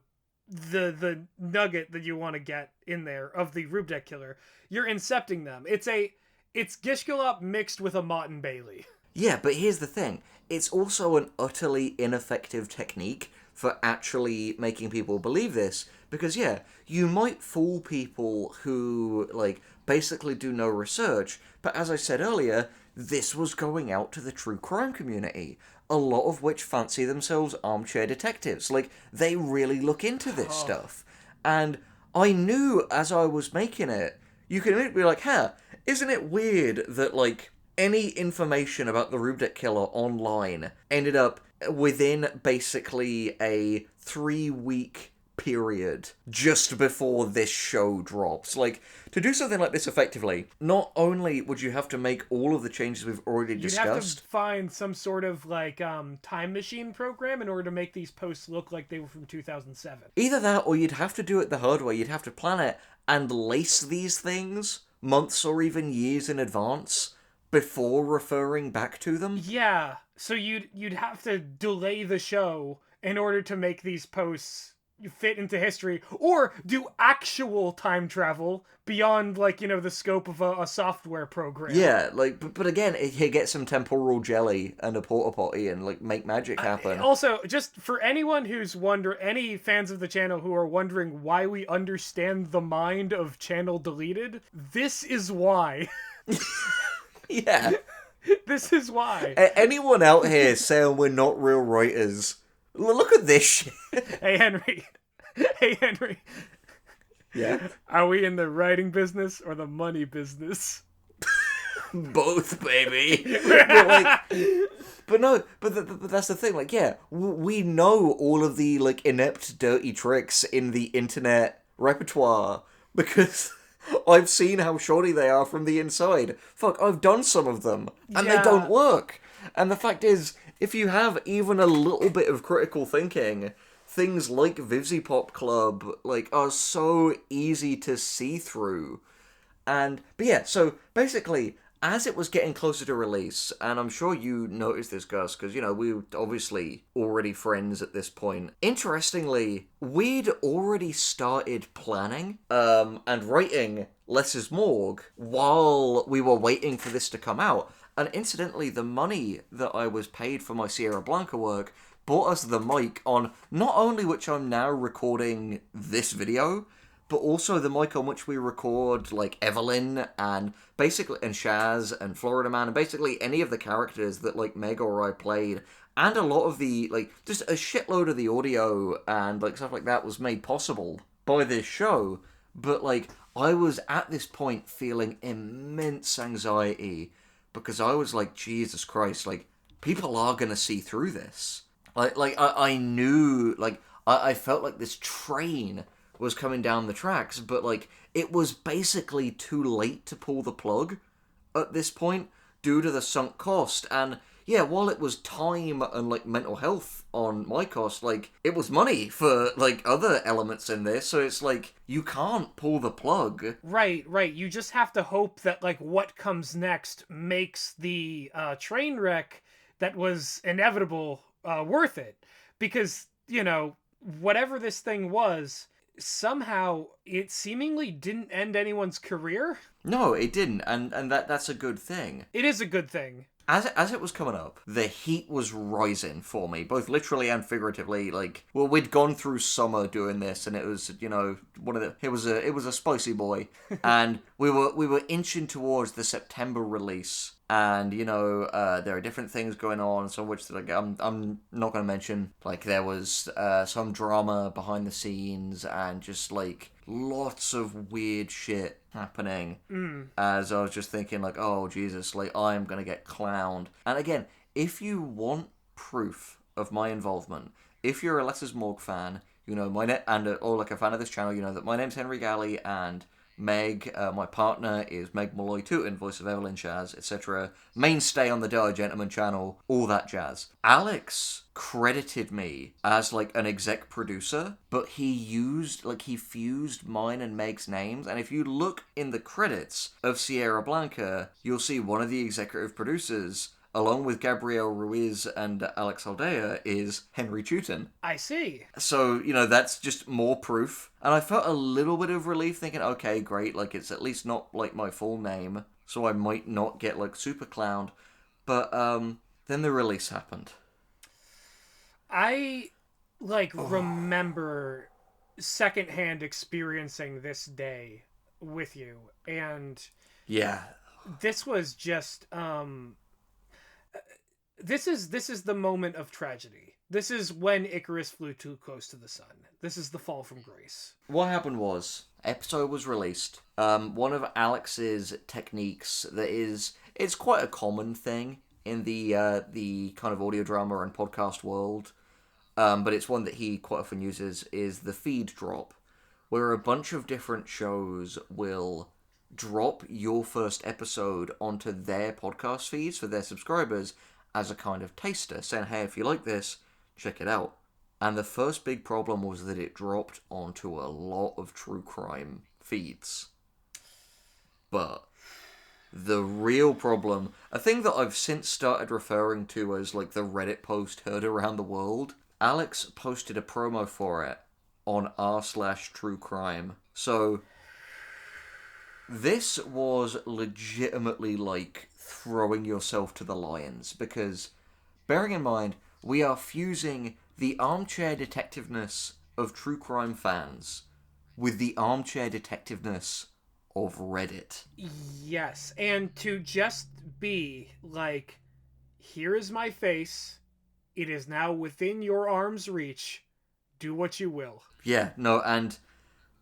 nugget that you want to get in there of the Rube Deck Killer. You're incepting them. It's gish galop mixed with a Mott and Bailey. Yeah, but here's the thing, it's also an utterly ineffective technique for actually making people believe this, because yeah, you might fool people who like basically do no research, but as I said earlier, this was going out to the true crime community, a lot of which fancy themselves armchair detectives. Like, they really look into this stuff. And I knew as I was making it, you can immediately be like, huh, isn't it weird that, like, any information about the Rube Deck Killer online ended up within basically a 3-week period just before this show drops? Like, to do something like this effectively, not only would you have to make all of the changes we've already discussed... You'd have to find some sort of, like, time machine program in order to make these posts look like they were from 2007. Either that, or you'd have to do it the hard way. You'd have to plan it and lace these things months or even years in advance before referring back to them. Yeah, so you'd have to delay the show in order to make these posts fit into history, or do actual time travel beyond, like, you know, the scope of a software program. Yeah, like, but again, you get some temporal jelly and a porta potty and, like, make magic happen. Also, just for anyone who's any fans of the channel who are wondering why we understand the mind of Channel Deleted, this is why. Yeah. This is why. Anyone out here saying we're not real writers, look at this shit. Hey, Henry. Hey, Henry. Yeah? Are we in the writing business or the money business? Both, baby. But that's the thing. Like, yeah, we know all of the, like, inept, dirty tricks in the internet repertoire because I've seen how shoddy they are from the inside. Fuck, I've done some of them, and they don't work. And the fact is, if you have even a little bit of critical thinking, things like Vivzy-Pop Club, like, are so easy to see through. But yeah, so basically, as it was getting closer to release, and I'm sure you noticed this, Gus, because, you know, we were obviously already friends at this point. Interestingly, we'd already started planning and writing Less is Morgue while we were waiting for this to come out. And incidentally, the money that I was paid for my Sierra Blanca work bought us the mic on not only which I'm now recording this video, but also the mic on which we record, like, Evelyn and Shaz and Florida Man and basically any of the characters that, like, Meg or I played. And a lot of the, like, just a shitload of the audio and, like, stuff like that was made possible by this show. But, like, I was at this point feeling immense anxiety because I was like, Jesus Christ, like, people are gonna see through this. I knew, like, I felt like this train was coming down the tracks, but, like, it was basically too late to pull the plug at this point due to the sunk cost. And yeah, while it was time and, like, mental health on my cost, like, it was money for, like, other elements in this, so it's like, you can't pull the plug. Right. You just have to hope that, like, what comes next makes the train wreck that was inevitable worth it. Because, you know, whatever this thing was, somehow it seemingly didn't end anyone's career. No, it didn't, and that's a good thing. It is a good thing. As it was coming up, the heat was rising for me, both literally and figuratively. Like, well, we'd gone through summer doing this, and it was, it was a spicy boy, and we were inching towards the September release. And there are different things going on, some of which like I'm not going to mention. Like, there was some drama behind the scenes, and just like lots of weird shit happening. As I was just thinking, like, oh Jesus, like I'm gonna get clowned. And again, if you want proof of my involvement, if you're a Letters Morgue fan, or like a fan of this channel, you know that my name's Henry Galley, and Meg, my partner, is Meg Malloy Tootin, voice of Evelyn Chaz, etc. Mainstay on the Dire Gentleman channel, all that jazz. Alex credited me as like an exec producer, but he fused mine and Meg's names, and if you look in the credits of Sierra Blanca, you'll see one of the executive producers, along with Gabrielle Ruiz and Alex Aldea, is Henry Tootin. I see. So, that's just more proof. And I felt a little bit of relief thinking, okay, great, like, it's at least not, like, my full name, so I might not get, like, super clowned. But, then the release happened. I, remember secondhand experiencing this day with you, and... Yeah. This was just, This is the moment of tragedy. This is when Icarus flew too close to the sun. This is the fall from grace. What happened was, episode was released. One of Alex's techniques it's quite a common thing in the kind of audio drama and podcast world, but it's one that he quite often uses, is the feed drop, where a bunch of different shows will drop your first episode onto their podcast feeds for their subscribers as a kind of taster, saying, hey, if you like this, check it out. And the first big problem was that it dropped onto a lot of true crime feeds. But the real problem, a thing that I've since started referring to as like the Reddit post heard around the world, Alex posted a promo for it on r/true crime. So this was legitimately like throwing yourself to the lions, because bearing in mind, we are fusing the armchair detectiveness of true crime fans with the armchair detectiveness of Reddit. Yes, and to just be like, here is my face, it is now within your arm's reach, do what you will. Yeah, no, and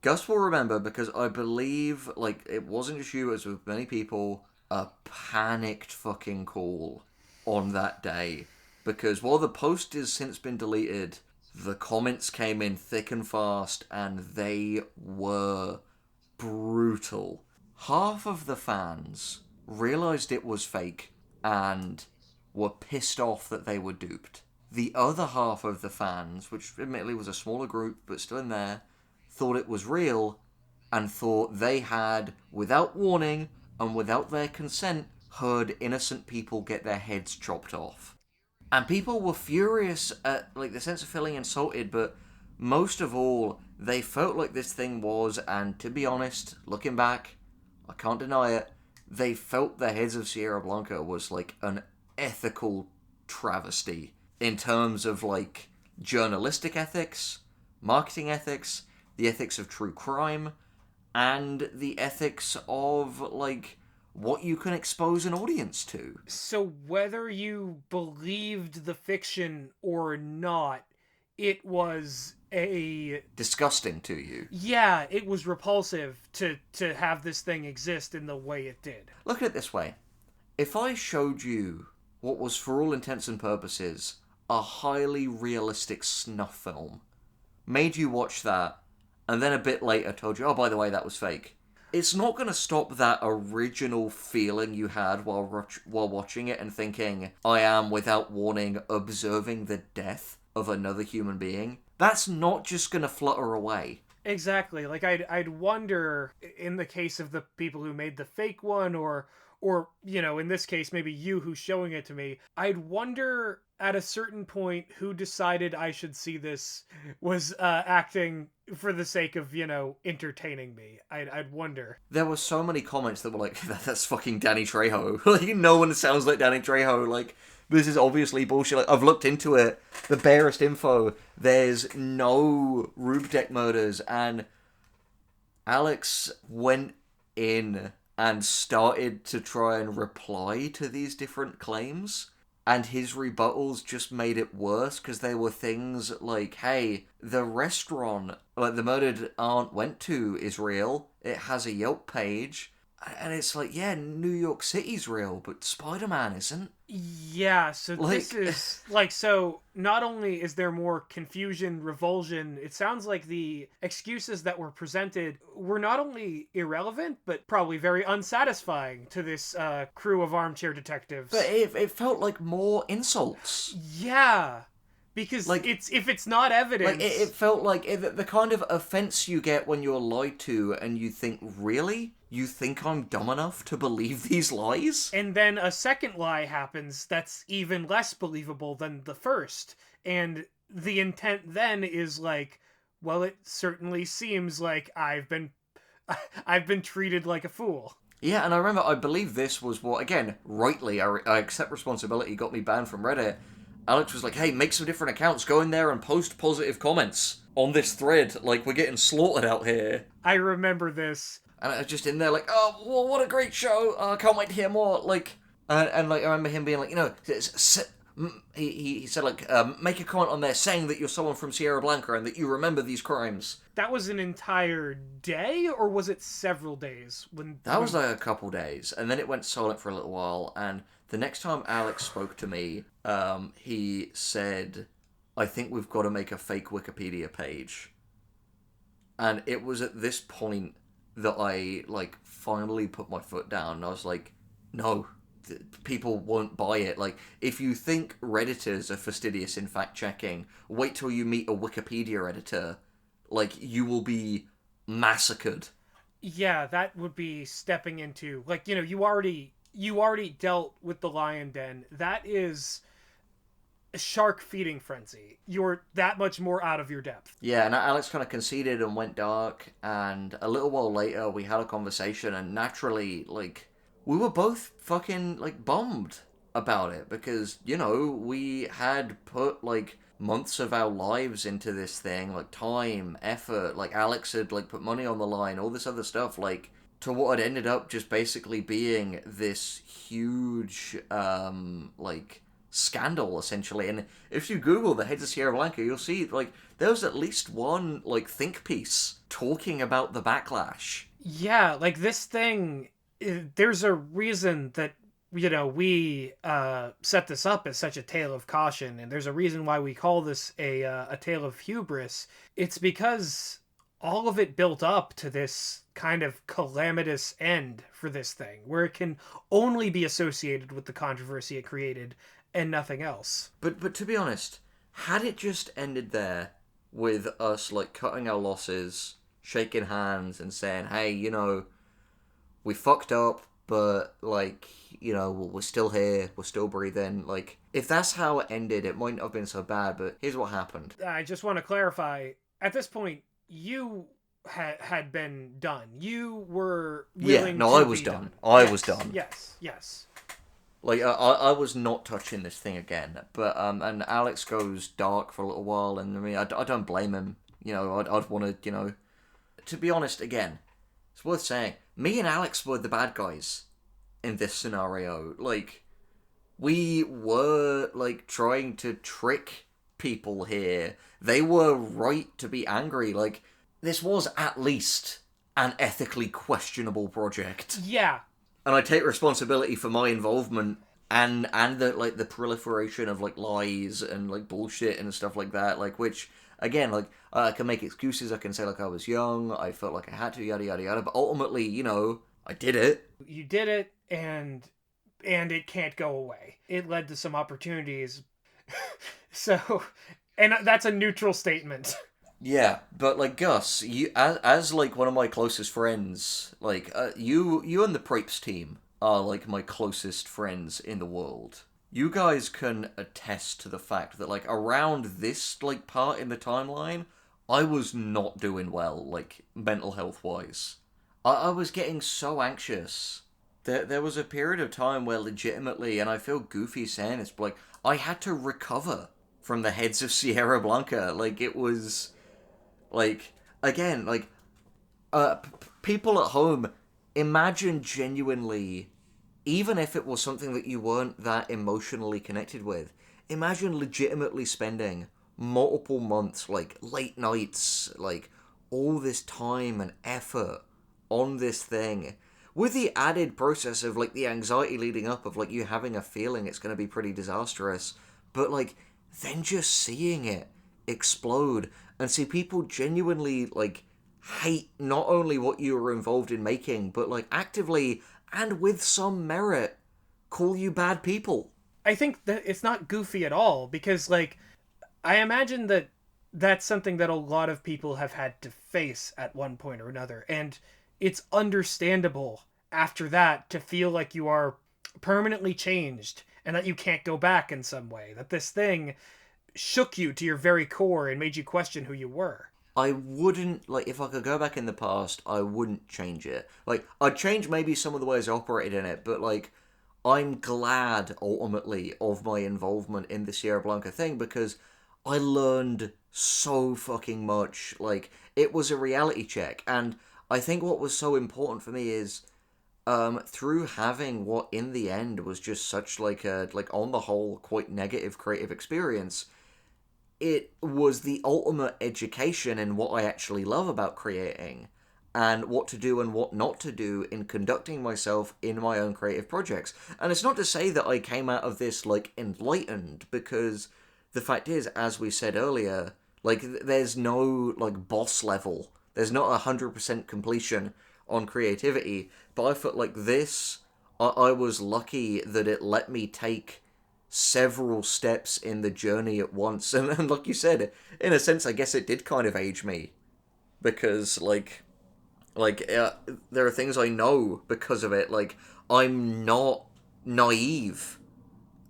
Gus will remember, because I believe, like, it wasn't just you, it was with many people, a panicked fucking call on that day. Because while the post has since been deleted, the comments came in thick and fast, and they were brutal. Half of the fans realised it was fake and were pissed off that they were duped. The other half of the fans, which admittedly was a smaller group, but still in there, thought it was real, and thought they had, without warning and without their consent, heard innocent people get their heads chopped off. And people were furious at like the sense of feeling insulted, but most of all, they felt like this thing was, and to be honest, looking back, I can't deny it, they felt the heads of Sierra Blanca was like an ethical travesty in terms of like journalistic ethics, marketing ethics, the ethics of true crime, and the ethics of like what you can expose an audience to. So whether you believed the fiction or not, it was disgusting to you. Yeah, it was repulsive to have this thing exist in the way it did. Look at it this way. If I showed you what was, for all intents and purposes, a highly realistic snuff film, made you watch that, and then a bit later told you, oh, by the way, that was fake, it's not going to stop that original feeling you had while watching it and thinking, I am, without warning, observing the death of another human being. That's not just going to flutter away. Exactly. Like, I'd wonder, in the case of the people who made the fake one, or you know, in this case, maybe you who's showing it to me, I'd wonder at a certain point, who decided I should see this was acting for the sake of, entertaining me. I'd wonder. There were so many comments that were like, that's fucking Danny Trejo. Like, no one sounds like Danny Trejo. Like, this is obviously bullshit. Like, I've looked into it. The barest info. There's no Rube deck murders. And Alex went in and started to try and reply to these different claims. And his rebuttals just made it worse, because there were things like, hey, the restaurant, like the murdered aunt went to, is real. It has a Yelp page. And it's like, yeah, New York City's real, but Spider-Man isn't. Yeah, so this is, so not only is there more confusion, revulsion, it sounds like the excuses that were presented were not only irrelevant, but probably very unsatisfying to this crew of armchair detectives. But it felt like more insults. Yeah. Because if it's not evidence... Like, it felt like the kind of offense you get when you're lied to and you think, really? You think I'm dumb enough to believe these lies? And then a second lie happens that's even less believable than the first. And the intent then is like, well, it certainly seems like I've been treated like a fool. Yeah, and I remember, I believe this was what, again, rightly, I accept responsibility, got me banned from Reddit. Alex was like, hey, make some different accounts, go in there and post positive comments on this thread, like, we're getting slaughtered out here. I remember this. And I was just in there like, oh, well, what a great show, I can't wait to hear more, like, and like, I remember him being like, he said, like, make a comment on there saying that you're someone from Sierra Blanca and that you remember these crimes. That was an entire day, or was it several days? That was like a couple days, and then it went silent for a little while, and the next time Alex spoke to me, he said, I think we've got to make a fake Wikipedia page. And it was at this point that I, like, finally put my foot down, and I was like, no, people won't buy it. Like, if you think Redditors are fastidious in fact-checking, wait till you meet a Wikipedia editor. Like, you will be massacred. Yeah, that would be stepping into, like, you already dealt with the lion den. That is a shark feeding frenzy. You're that much more out of your depth. Yeah, and Alex kind of conceded and went dark, and a little while later we had a conversation, and naturally, like, we were both fucking, like, bummed about it, because, we had put, like, months of our lives into this thing, like, time, effort, like, Alex had, like, put money on the line, all this other stuff, like, to what had ended up just basically being this huge, like, scandal, essentially. And if you Google the heads of Sierra Blanca, you'll see, like, there was at least one, like, think piece talking about the backlash. Yeah, like, this thing, there's a reason that, we set this up as such a tale of caution, and there's a reason why we call this a tale of hubris. It's because all of it built up to this kind of calamitous end for this thing, where it can only be associated with the controversy it created and nothing else. But to be honest, had it just ended there with us, like, cutting our losses, shaking hands and saying, hey, we fucked up, but, like, we're still here, we're still breathing, like, if that's how it ended, it mightn't have been so bad, but here's what happened. I just want to clarify, at this point, you had been done. You were willing to I was be done. Yes, was done. Yes. Like, I was not touching this thing again, but, and Alex goes dark for a little while, and I mean, I don't blame him, I'd want to, to be honest, again, it's worth saying, me and Alex were the bad guys in this scenario. Like, we were, like, trying to trick people here. They were right to be angry. Like, this was at least an ethically questionable project. Yeah. And I take responsibility for my involvement and the, like, the proliferation of, like, lies and, like, bullshit and stuff like that, like, which, again, like, I can make excuses, I can say, like, I was young, I felt like I had to, yada, yada, yada, but ultimately, I did it. You did it, and it can't go away. It led to some opportunities. So, and that's a neutral statement. Yeah, but, like, Gus, you, as like, one of my closest friends, like, you and the Prapes team are, like, my closest friends in the world. you guys can attest to the fact that, like, around this, like, part in the timeline, I was not doing well, like, mental health-wise. I was getting so anxious. There was a period of time where legitimately, and I feel goofy saying this, but, like, I had to recover from the heads of Sierra Blanca. Like, it was, like, again, like, people at home, imagine genuinely, even if it was something that you weren't that emotionally connected with, imagine legitimately spending multiple months, like, late nights, like, all this time and effort on this thing, with the added process of, like, the anxiety leading up of, like, you having a feeling it's going to be pretty disastrous, but, like, then just seeing it explode and see people genuinely, like, hate not only what you were involved in making, but, like, actively and with some merit call you bad people. I think that it's not goofy at all, because, like, I imagine that that's something that a lot of people have had to face at one point or another, and it's understandable after that to feel like you are permanently changed and that you can't go back in some way, that this thing shook you to your very core and made you question who you were. I wouldn't, like, if I could go back in the past, I wouldn't change it. Like, I'd change maybe some of the ways I operated in it, but, like, I'm glad, ultimately, of my involvement in the Sierra Blanca thing, because I learned so fucking much. Like, it was a reality check, and I think what was so important for me is, through having what in the end was just such, like, a, like, on the whole, quite negative creative experience, it was the ultimate education in what I actually love about creating, and what to do and what not to do in conducting myself in my own creative projects. And it's not to say that I came out of this, like, enlightened, because the fact is, as we said earlier, like, there's no, like, boss level. There's not 100% completion on creativity, but I felt like this, I was lucky that it let me take several steps in the journey at once, and like you said, in a sense, I guess it did kind of age me, because, like, there are things I know because of it. Like, I'm not naive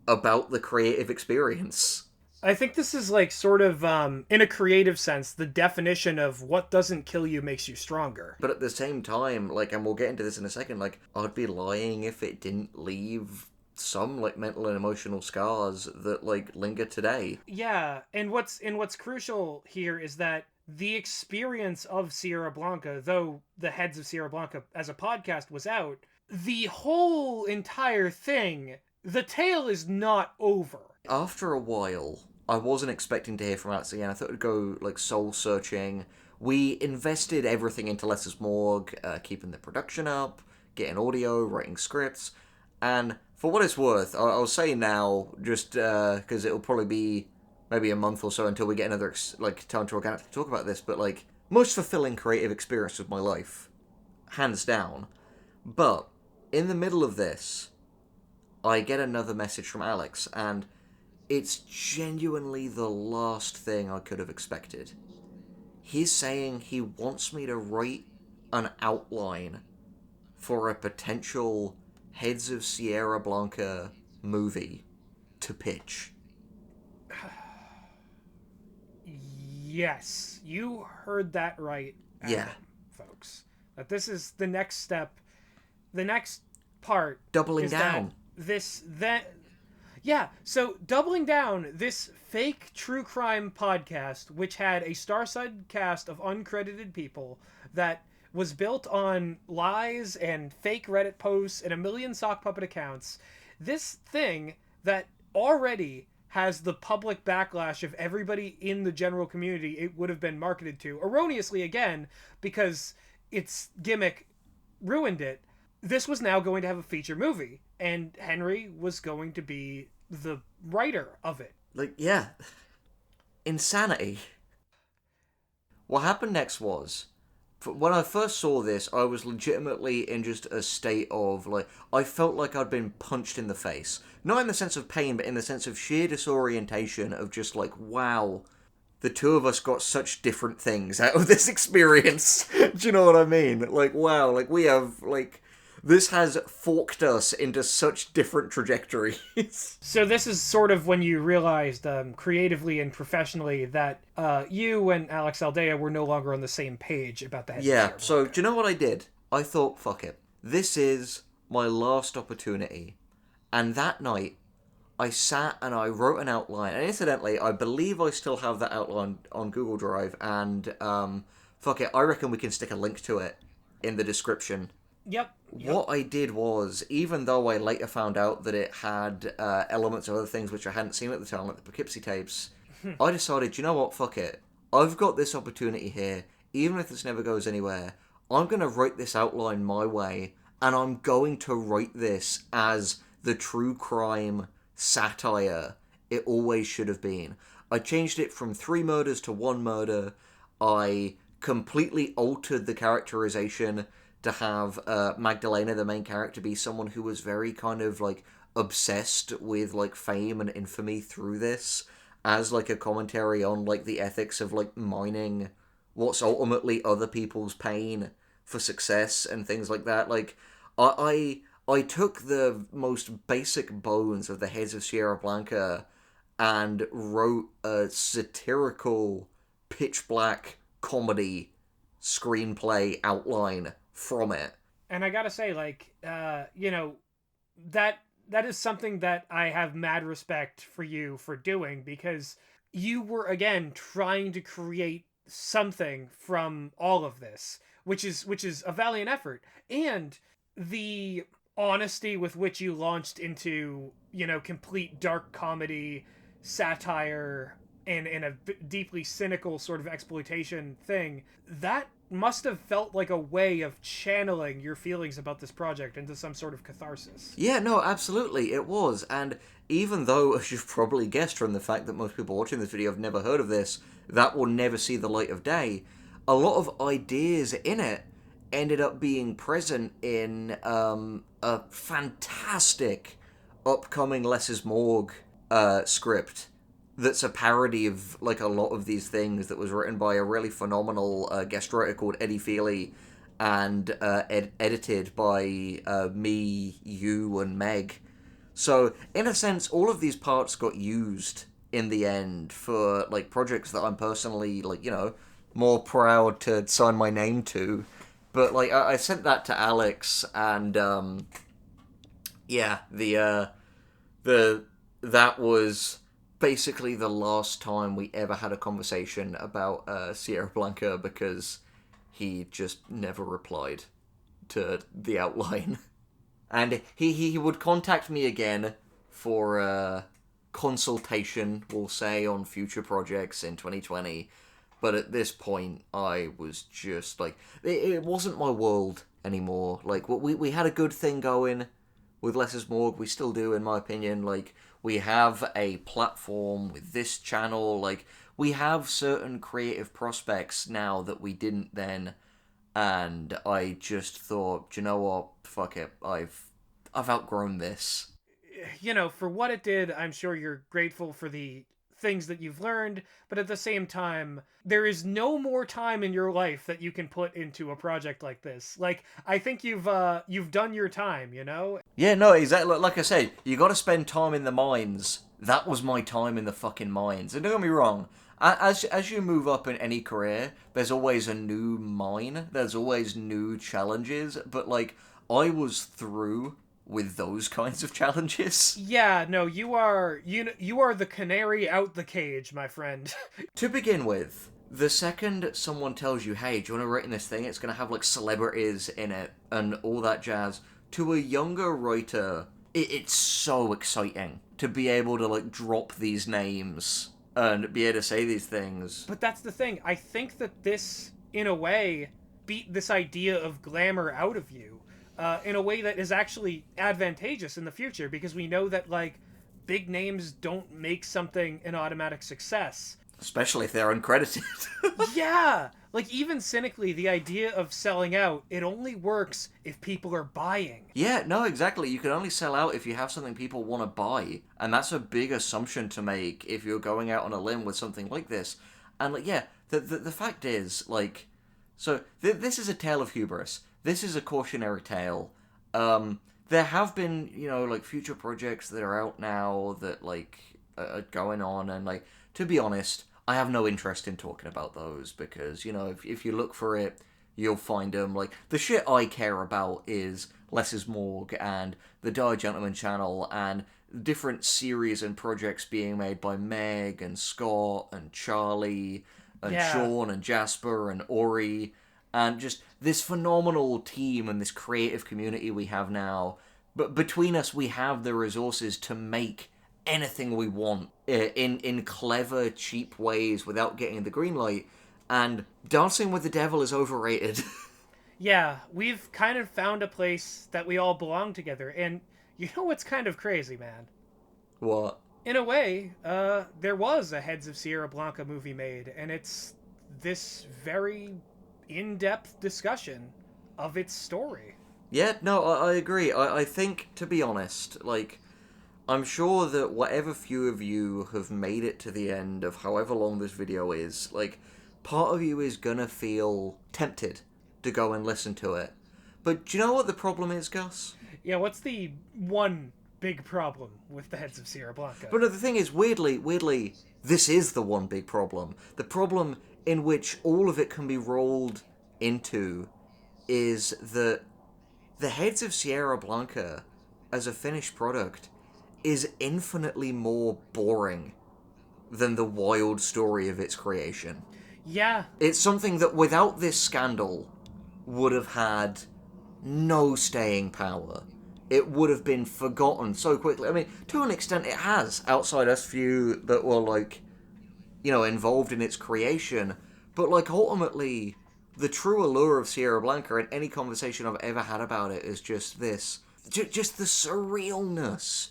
about the creative experience. I think this is, like, sort of, in a creative sense, the definition of what doesn't kill you makes you stronger. But at the same time, like, and we'll get into this in a second, like, I'd be lying if it didn't leave some, like, mental and emotional scars that, like, linger today. Yeah, and what's crucial here is that the experience of Sierra Blanca, though the Heads of Sierra Blanca as a podcast was out, the whole entire thing, the tale is not over. After a while, I wasn't expecting to hear from Alex again. I thought it would go, like, soul-searching. We invested everything into Less is Morgue, keeping the production up, getting audio, writing scripts, and for what it's worth, I'll say now, just because it'll probably be maybe a month or so until we get another, like, time to organically talk about this, but, like, most fulfilling creative experience of my life, hands down. But in the middle of this, I get another message from Alex, and it's genuinely the last thing I could have expected. He's saying he wants me to write an outline for a potential Heads of Sierra Blanca movie to pitch. Yes, you heard that right, Yeah. folks. That this is the next step. The next part. Doubling is down. So Doubling Down, this fake true crime podcast, which had a star-studded cast of uncredited people that was built on lies and fake Reddit posts and a million sock puppet accounts. This thing that already has the public backlash of everybody in the general community it would have been marketed to, erroneously again, because its gimmick ruined it. This was now going to have a feature movie, and Henry was going to be the writer of it. Like, yeah. Insanity. What happened next was, when I first saw this, I was legitimately in just a state of, like, I felt like I'd been punched in the face. Not in the sense of pain, but in the sense of sheer disorientation of just, like, wow, the two of us got such different things out of this experience. Do you know what I mean? Like, wow, like, we have, like, This has forked us into such different trajectories. So this is sort of when you realized, creatively and professionally, that you and Alex Aldea were no longer on the same page about the head. Yeah, so do you know what I did? I thought, fuck it. This is my last opportunity. And that night, I sat and I wrote an outline. And incidentally, I believe I still have that outline on Google Drive. And, fuck it, I reckon we can stick a link to it in the description. Yep. What I did was, even though I later found out that it had elements of other things which I hadn't seen at the time, like the Poughkeepsie tapes, I decided, you know what, fuck it. I've got this opportunity here, even if this never goes anywhere. I'm going to write this outline my way, and I'm going to write this as the true crime satire it always should have been. I changed it from 3 murders to 1 murder. I completely altered the characterization to have Magdalena, the main character, be someone who was very kind of, like, obsessed with, like, fame and infamy through this, as, like, a commentary on, like, the ethics of, like, mining what's ultimately other people's pain for success and things like that. Like, I took the most basic bones of the heads of Sierra Blanca and wrote a satirical, pitch-black comedy screenplay outline from it. And I gotta say, like, you know, that is something that I have mad respect for you for doing, because you were, again, trying to create something from all of this, which is a valiant effort. And the honesty with which you launched into, you know, complete dark comedy, satire, and in a deeply cynical sort of exploitation thing, that must have felt like a way of channeling your feelings about this project into some sort of catharsis. Yeah, no, absolutely, it was. And even though, as you've probably guessed from the fact that most people watching this video have never heard of this, that will never see the light of day, a lot of ideas in it ended up being present in a fantastic upcoming Less is Morgue script that's a parody of, like, a lot of these things, that was written by a really phenomenal guest writer called Eddie Feely, and edited by me, you, and Meg. So, in a sense, all of these parts got used in the end for, like, projects that I'm personally, like, you know, more proud to sign my name to. But, like, I sent that to Alex, and, yeah, that was basically the last time we ever had a conversation about Sierra Blanca, because he just never replied to the outline. And he would contact me again for consultation, we'll say, on future projects in 2020. But at this point, I was just, like, it wasn't my world anymore. Like, we had a good thing going with Less is Morgue. We still do, in my opinion. Like, we have a platform with this channel. Like, we have certain creative prospects now that we didn't then. And I just thought, you know what? Fuck it. I've outgrown this. You know, for what it did, I'm sure you're grateful for the things that you've learned, but at the same time, there is no more time in your life that you can put into a project like this. Like, I think you've done your time, you know? Yeah, no, exactly. Like I said, you got to spend time in the mines. That was my time in the fucking mines. And don't get me wrong, as you move up in any career, there's always a new mine. There's always new challenges. But, like, I was through with those kinds of challenges. Yeah, no, you are the canary out the cage, my friend. To begin with, the second someone tells you, hey, do you want to write in this thing? It's going to have, like, celebrities in it and all that jazz. To a younger writer, it's so exciting to be able to, like, drop these names and be able to say these things. But that's the thing. I think that this, in a way, beat this idea of glamour out of you. In a way that is actually advantageous in the future, because we know that, like, big names don't make something an automatic success. Especially if they're uncredited. Yeah! Like, even cynically, the idea of selling out, it only works if people are buying. Yeah, no, exactly. You can only sell out if you have something people want to buy. And that's a big assumption to make if you're going out on a limb with something like this. And, like, yeah, the fact is, like, so this is a tale of hubris. This is a cautionary tale, There have been, like, future projects that are out now that, like, are going on, and, like, to be honest, I have no interest in talking about those, because, if you look for it, you'll find them. Like, the shit I care about is Less is Morgue, and the Die Gentleman channel, and different series and projects being made by Meg, and Scott, and Charlie, and Sean, and Jasper, and Ori, and just this phenomenal team and this creative community we have now. But between us, we have the resources to make anything we want in clever, cheap ways without getting the green light. And Dancing with the Devil is overrated. Yeah, we've kind of found a place that we all belong together. And you know what's kind of crazy, man? What? In a way, there was a Heads of Sierra Blanca movie made, and it's this very in-depth discussion of its story. Yeah, no, I agree. I think, to be honest, like, I'm sure that whatever few of you have made it to the end of however long this video is, like, part of you is gonna feel tempted to go and listen to it. But do you know what the problem is, Gus? Yeah, what's the one big problem with the Heads of Sierra Blanca? But no, the thing is, weirdly, this is the one big problem. The problem in which all of it can be rolled into is that the Heads of Sierra Blanca, as a finished product, is infinitely more boring than the wild story of its creation. Yeah. It's something that without this scandal would have had no staying power. It would have been forgotten so quickly. I mean, to an extent it has, outside us few that were, like, involved in its creation. But, like, ultimately, the true allure of Sierra Blanca, and any conversation I've ever had about it, is just this. Just the surrealness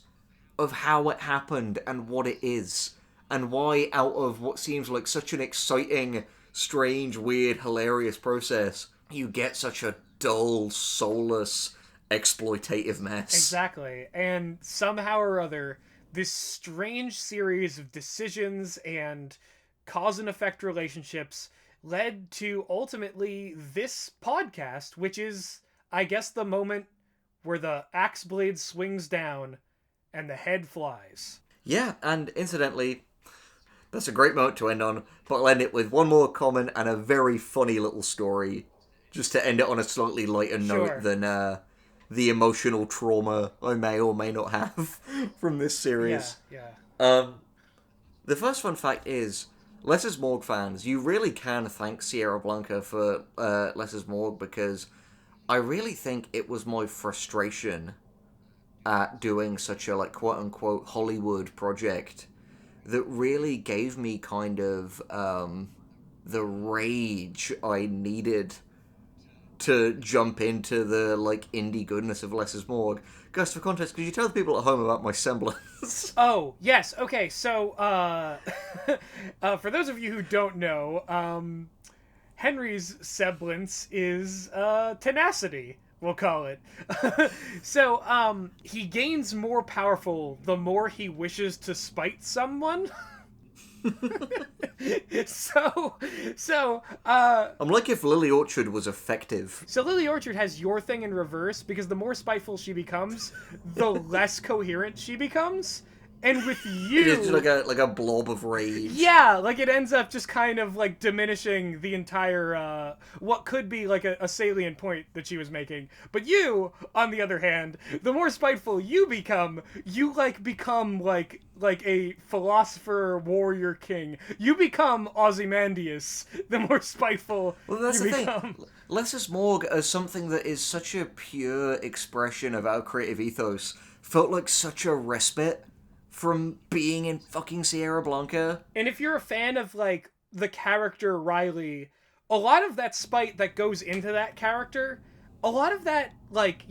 of how it happened and what it is. And why, out of what seems like such an exciting, strange, weird, hilarious process, you get such a dull, soulless, exploitative mess. Exactly. And somehow or other, this strange series of decisions and cause and effect relationships led to ultimately this podcast, which is, I guess, the moment where the axe blade swings down and the head flies. Yeah, and incidentally, that's a great moment to end on, but I'll end it with one more comment and a very funny little story, just to end it on a slightly lighter note than the emotional trauma I may or may not have from this series. Yeah. The first fun fact is, Less is Morgue fans, you really can thank Sierra Blanca for Less is Morgue, because I really think it was my frustration at doing such a, like, quote-unquote Hollywood project that really gave me kind of the rage I needed to jump into the, like, indie goodness of Less is Morgue. Gus, for context, could you tell the people at home about my semblance? Oh, yes. Okay, so, for those of you who don't know, Henry's semblance is, tenacity, we'll call it. So, he gains more powerful the more he wishes to spite someone. I'm like if Lily Orchard was effective. So Lily Orchard has your thing in reverse, because the more spiteful she becomes, the less coherent she becomes. And with you... It's just like a blob of rage. Yeah, like it ends up just kind of like diminishing the entire, what could be like a salient point that she was making. But you, on the other hand, the more spiteful you become become like a philosopher, warrior king. You become Ozymandias, the more spiteful well, that's you the become. Thing. Less is Morgue, as something that is such a pure expression of our creative ethos, felt like such a respite from being in fucking Sierra Blanca. And if you're a fan of, like, the character Riley, a lot of that spite that goes into that character, a lot of that, like,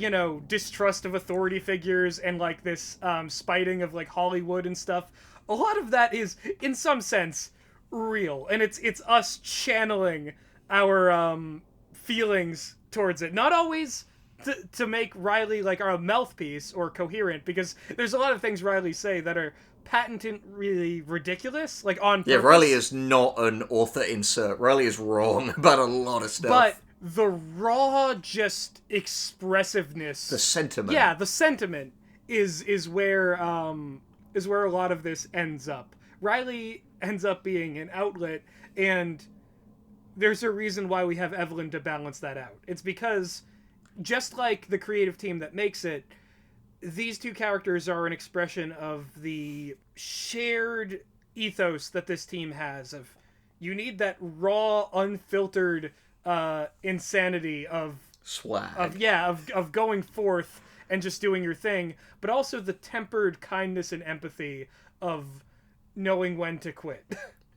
distrust of authority figures and, like, this spiting of, like, Hollywood and stuff, a lot of that is, in some sense, real. And it's us channeling our feelings towards it. Not always to make Riley, like, our mouthpiece or coherent, because there's a lot of things Riley say that are patently ridiculous, like on purpose. Yeah, Riley is not an author insert. Riley is wrong about a lot of stuff. But the raw just expressiveness, The sentiment. yeah, the sentiment is where a lot of this ends up. Riley ends up being an outlet, and there's a reason why we have Evelyn to balance that out. It's because, just like the creative team that makes it, these two characters are an expression of the shared ethos that this team has. Of, you need that raw, unfiltered insanity of Swag. of going forth and just doing your thing, but also the tempered kindness and empathy of knowing when to quit.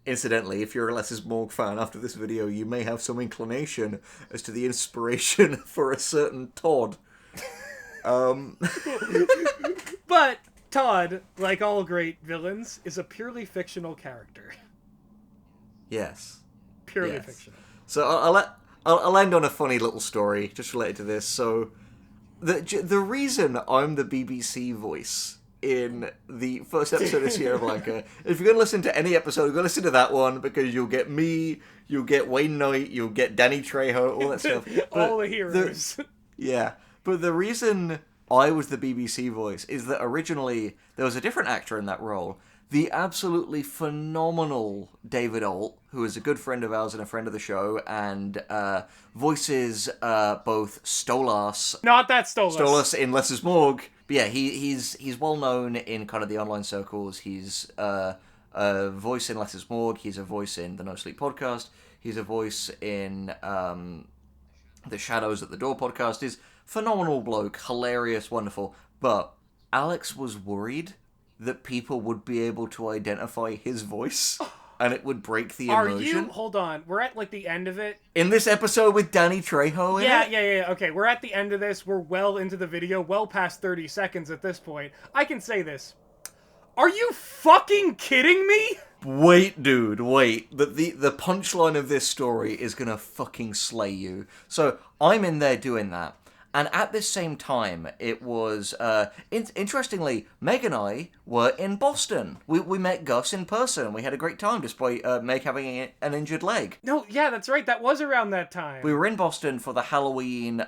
Incidentally, if you're a Less is Morgue fan after this video, you may have some inclination as to the inspiration for a certain Todd. But Todd, like all great villains, is a purely fictional character. Yes. Purely Yes. fictional. So I'll end on a funny little story just related to this. So the reason I'm the BBC voice in the first episode of Sierra Blanca, if you're going to listen to any episode, you're going to listen to that one, because you'll get me, you'll get Wayne Knight, you'll get Danny Trejo, all that stuff. All the heroes. Yeah, but the reason I was the BBC voice is that originally there was a different actor in that role. The absolutely phenomenal David Alt, who is a good friend of ours and a friend of the show, and voices both Stolas. Not that Stolas. Stolas in Less is Morgue. But yeah, he's well known in kind of the online circles. He's a voice in Less is Morgue. He's a voice in the No Sleep podcast. He's a voice in the Shadows at the Door podcast. He's phenomenal bloke, hilarious, wonderful. But Alex was worried that people would be able to identify his voice, and it would break the Are immersion. you? Hold on. We're at, like, the end of it. In this episode with Danny Trejo in it? Yeah. Okay, we're at the end of this. We're well into the video, well past 30 seconds at this point. I can say this. Are you fucking kidding me? Wait, dude, wait. The punchline of this story is gonna fucking slay you. So, I'm in there doing that. And at this same time, it was, interestingly, Meg and I were in Boston. We met Gus in person. We had a great time, despite Meg having an injured leg. No, yeah, that's right. That was around that time. We were in Boston for the Halloween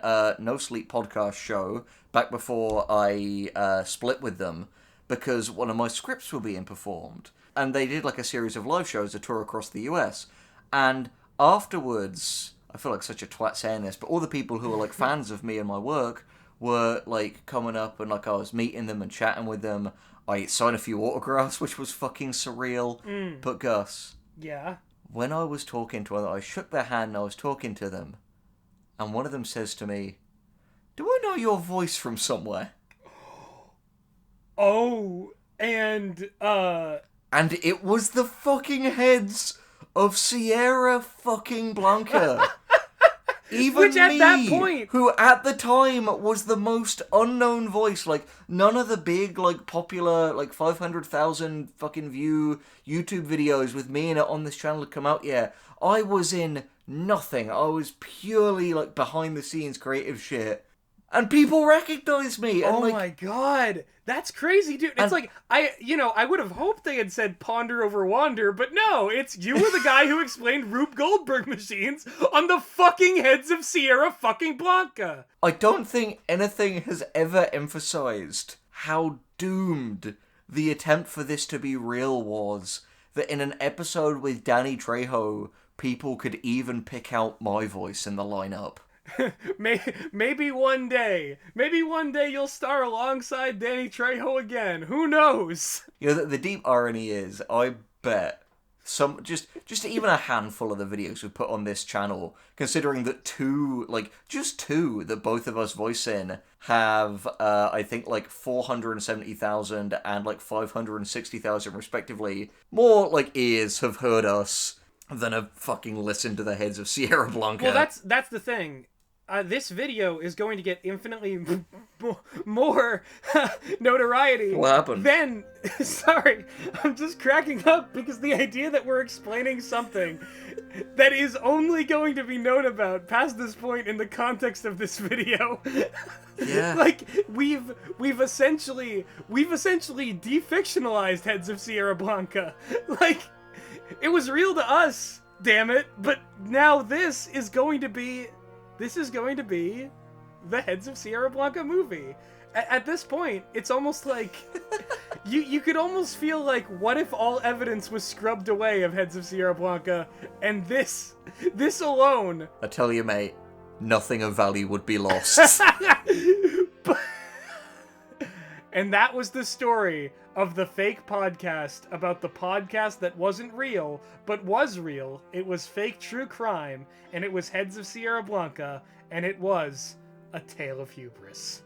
No Sleep podcast show, back before I split with them, because one of my scripts were being performed. And they did like a series of live shows, a tour across the US. And afterwards, I feel like such a twat saying this, but all the people who were like fans of me and my work were like coming up, and like I was meeting them and chatting with them. I signed a few autographs, which was fucking surreal. But Gus, Yeah. when I was talking to them, I shook their hand and I was talking to them, and one of them says to me, "Do I know your voice from somewhere?" Oh, and And it was the fucking heads of Sierra fucking Blanca. Even Which at me, that point- who at the time was the most unknown voice, like none of the big, like popular, like 500,000 fucking view YouTube videos with me in it on this channel had come out yet. I was in nothing. I was purely like behind the scenes creative shit. And people recognized me. And, oh like, my god, that's crazy, dude. It's And- like, I would have hoped they had said ponder over wander, but no, it's you were the guy who explained Rube Goldberg machines on the fucking heads of Sierra fucking Blanca. I don't think anything has ever emphasized how doomed the attempt for this to be real was, that in an episode with Danny Trejo, people could even pick out my voice in the lineup. Maybe one day you'll star alongside Danny Trejo again. Who knows? You know, the deep irony is, I bet some just even a handful of the videos we put on this channel, considering that just two that both of us voice in have I think like 470,000 and like 560,000 respectively, more like ears have heard us than have fucking listened to the heads of Sierra Blanca. Well, that's the thing. This video is going to get infinitely more notoriety. What happened? Then, sorry, I'm just cracking up because the idea that we're explaining something that is only going to be known about past this point in the context of this video. Yeah. Like we've essentially defictionalized heads of Sierra Blanca. Like it was real to us, damn it, but now this is going to be this is going to be the Heads of Sierra Blanca movie. At this point, it's almost like you could almost feel like, what if all evidence was scrubbed away of Heads of Sierra Blanca, and this alone. I tell you, mate, nothing of value would be lost. And that was the story of the fake podcast about the podcast that wasn't real, but was real. It was fake true crime, and it was Heads of Sierra Blanca, and it was a tale of hubris.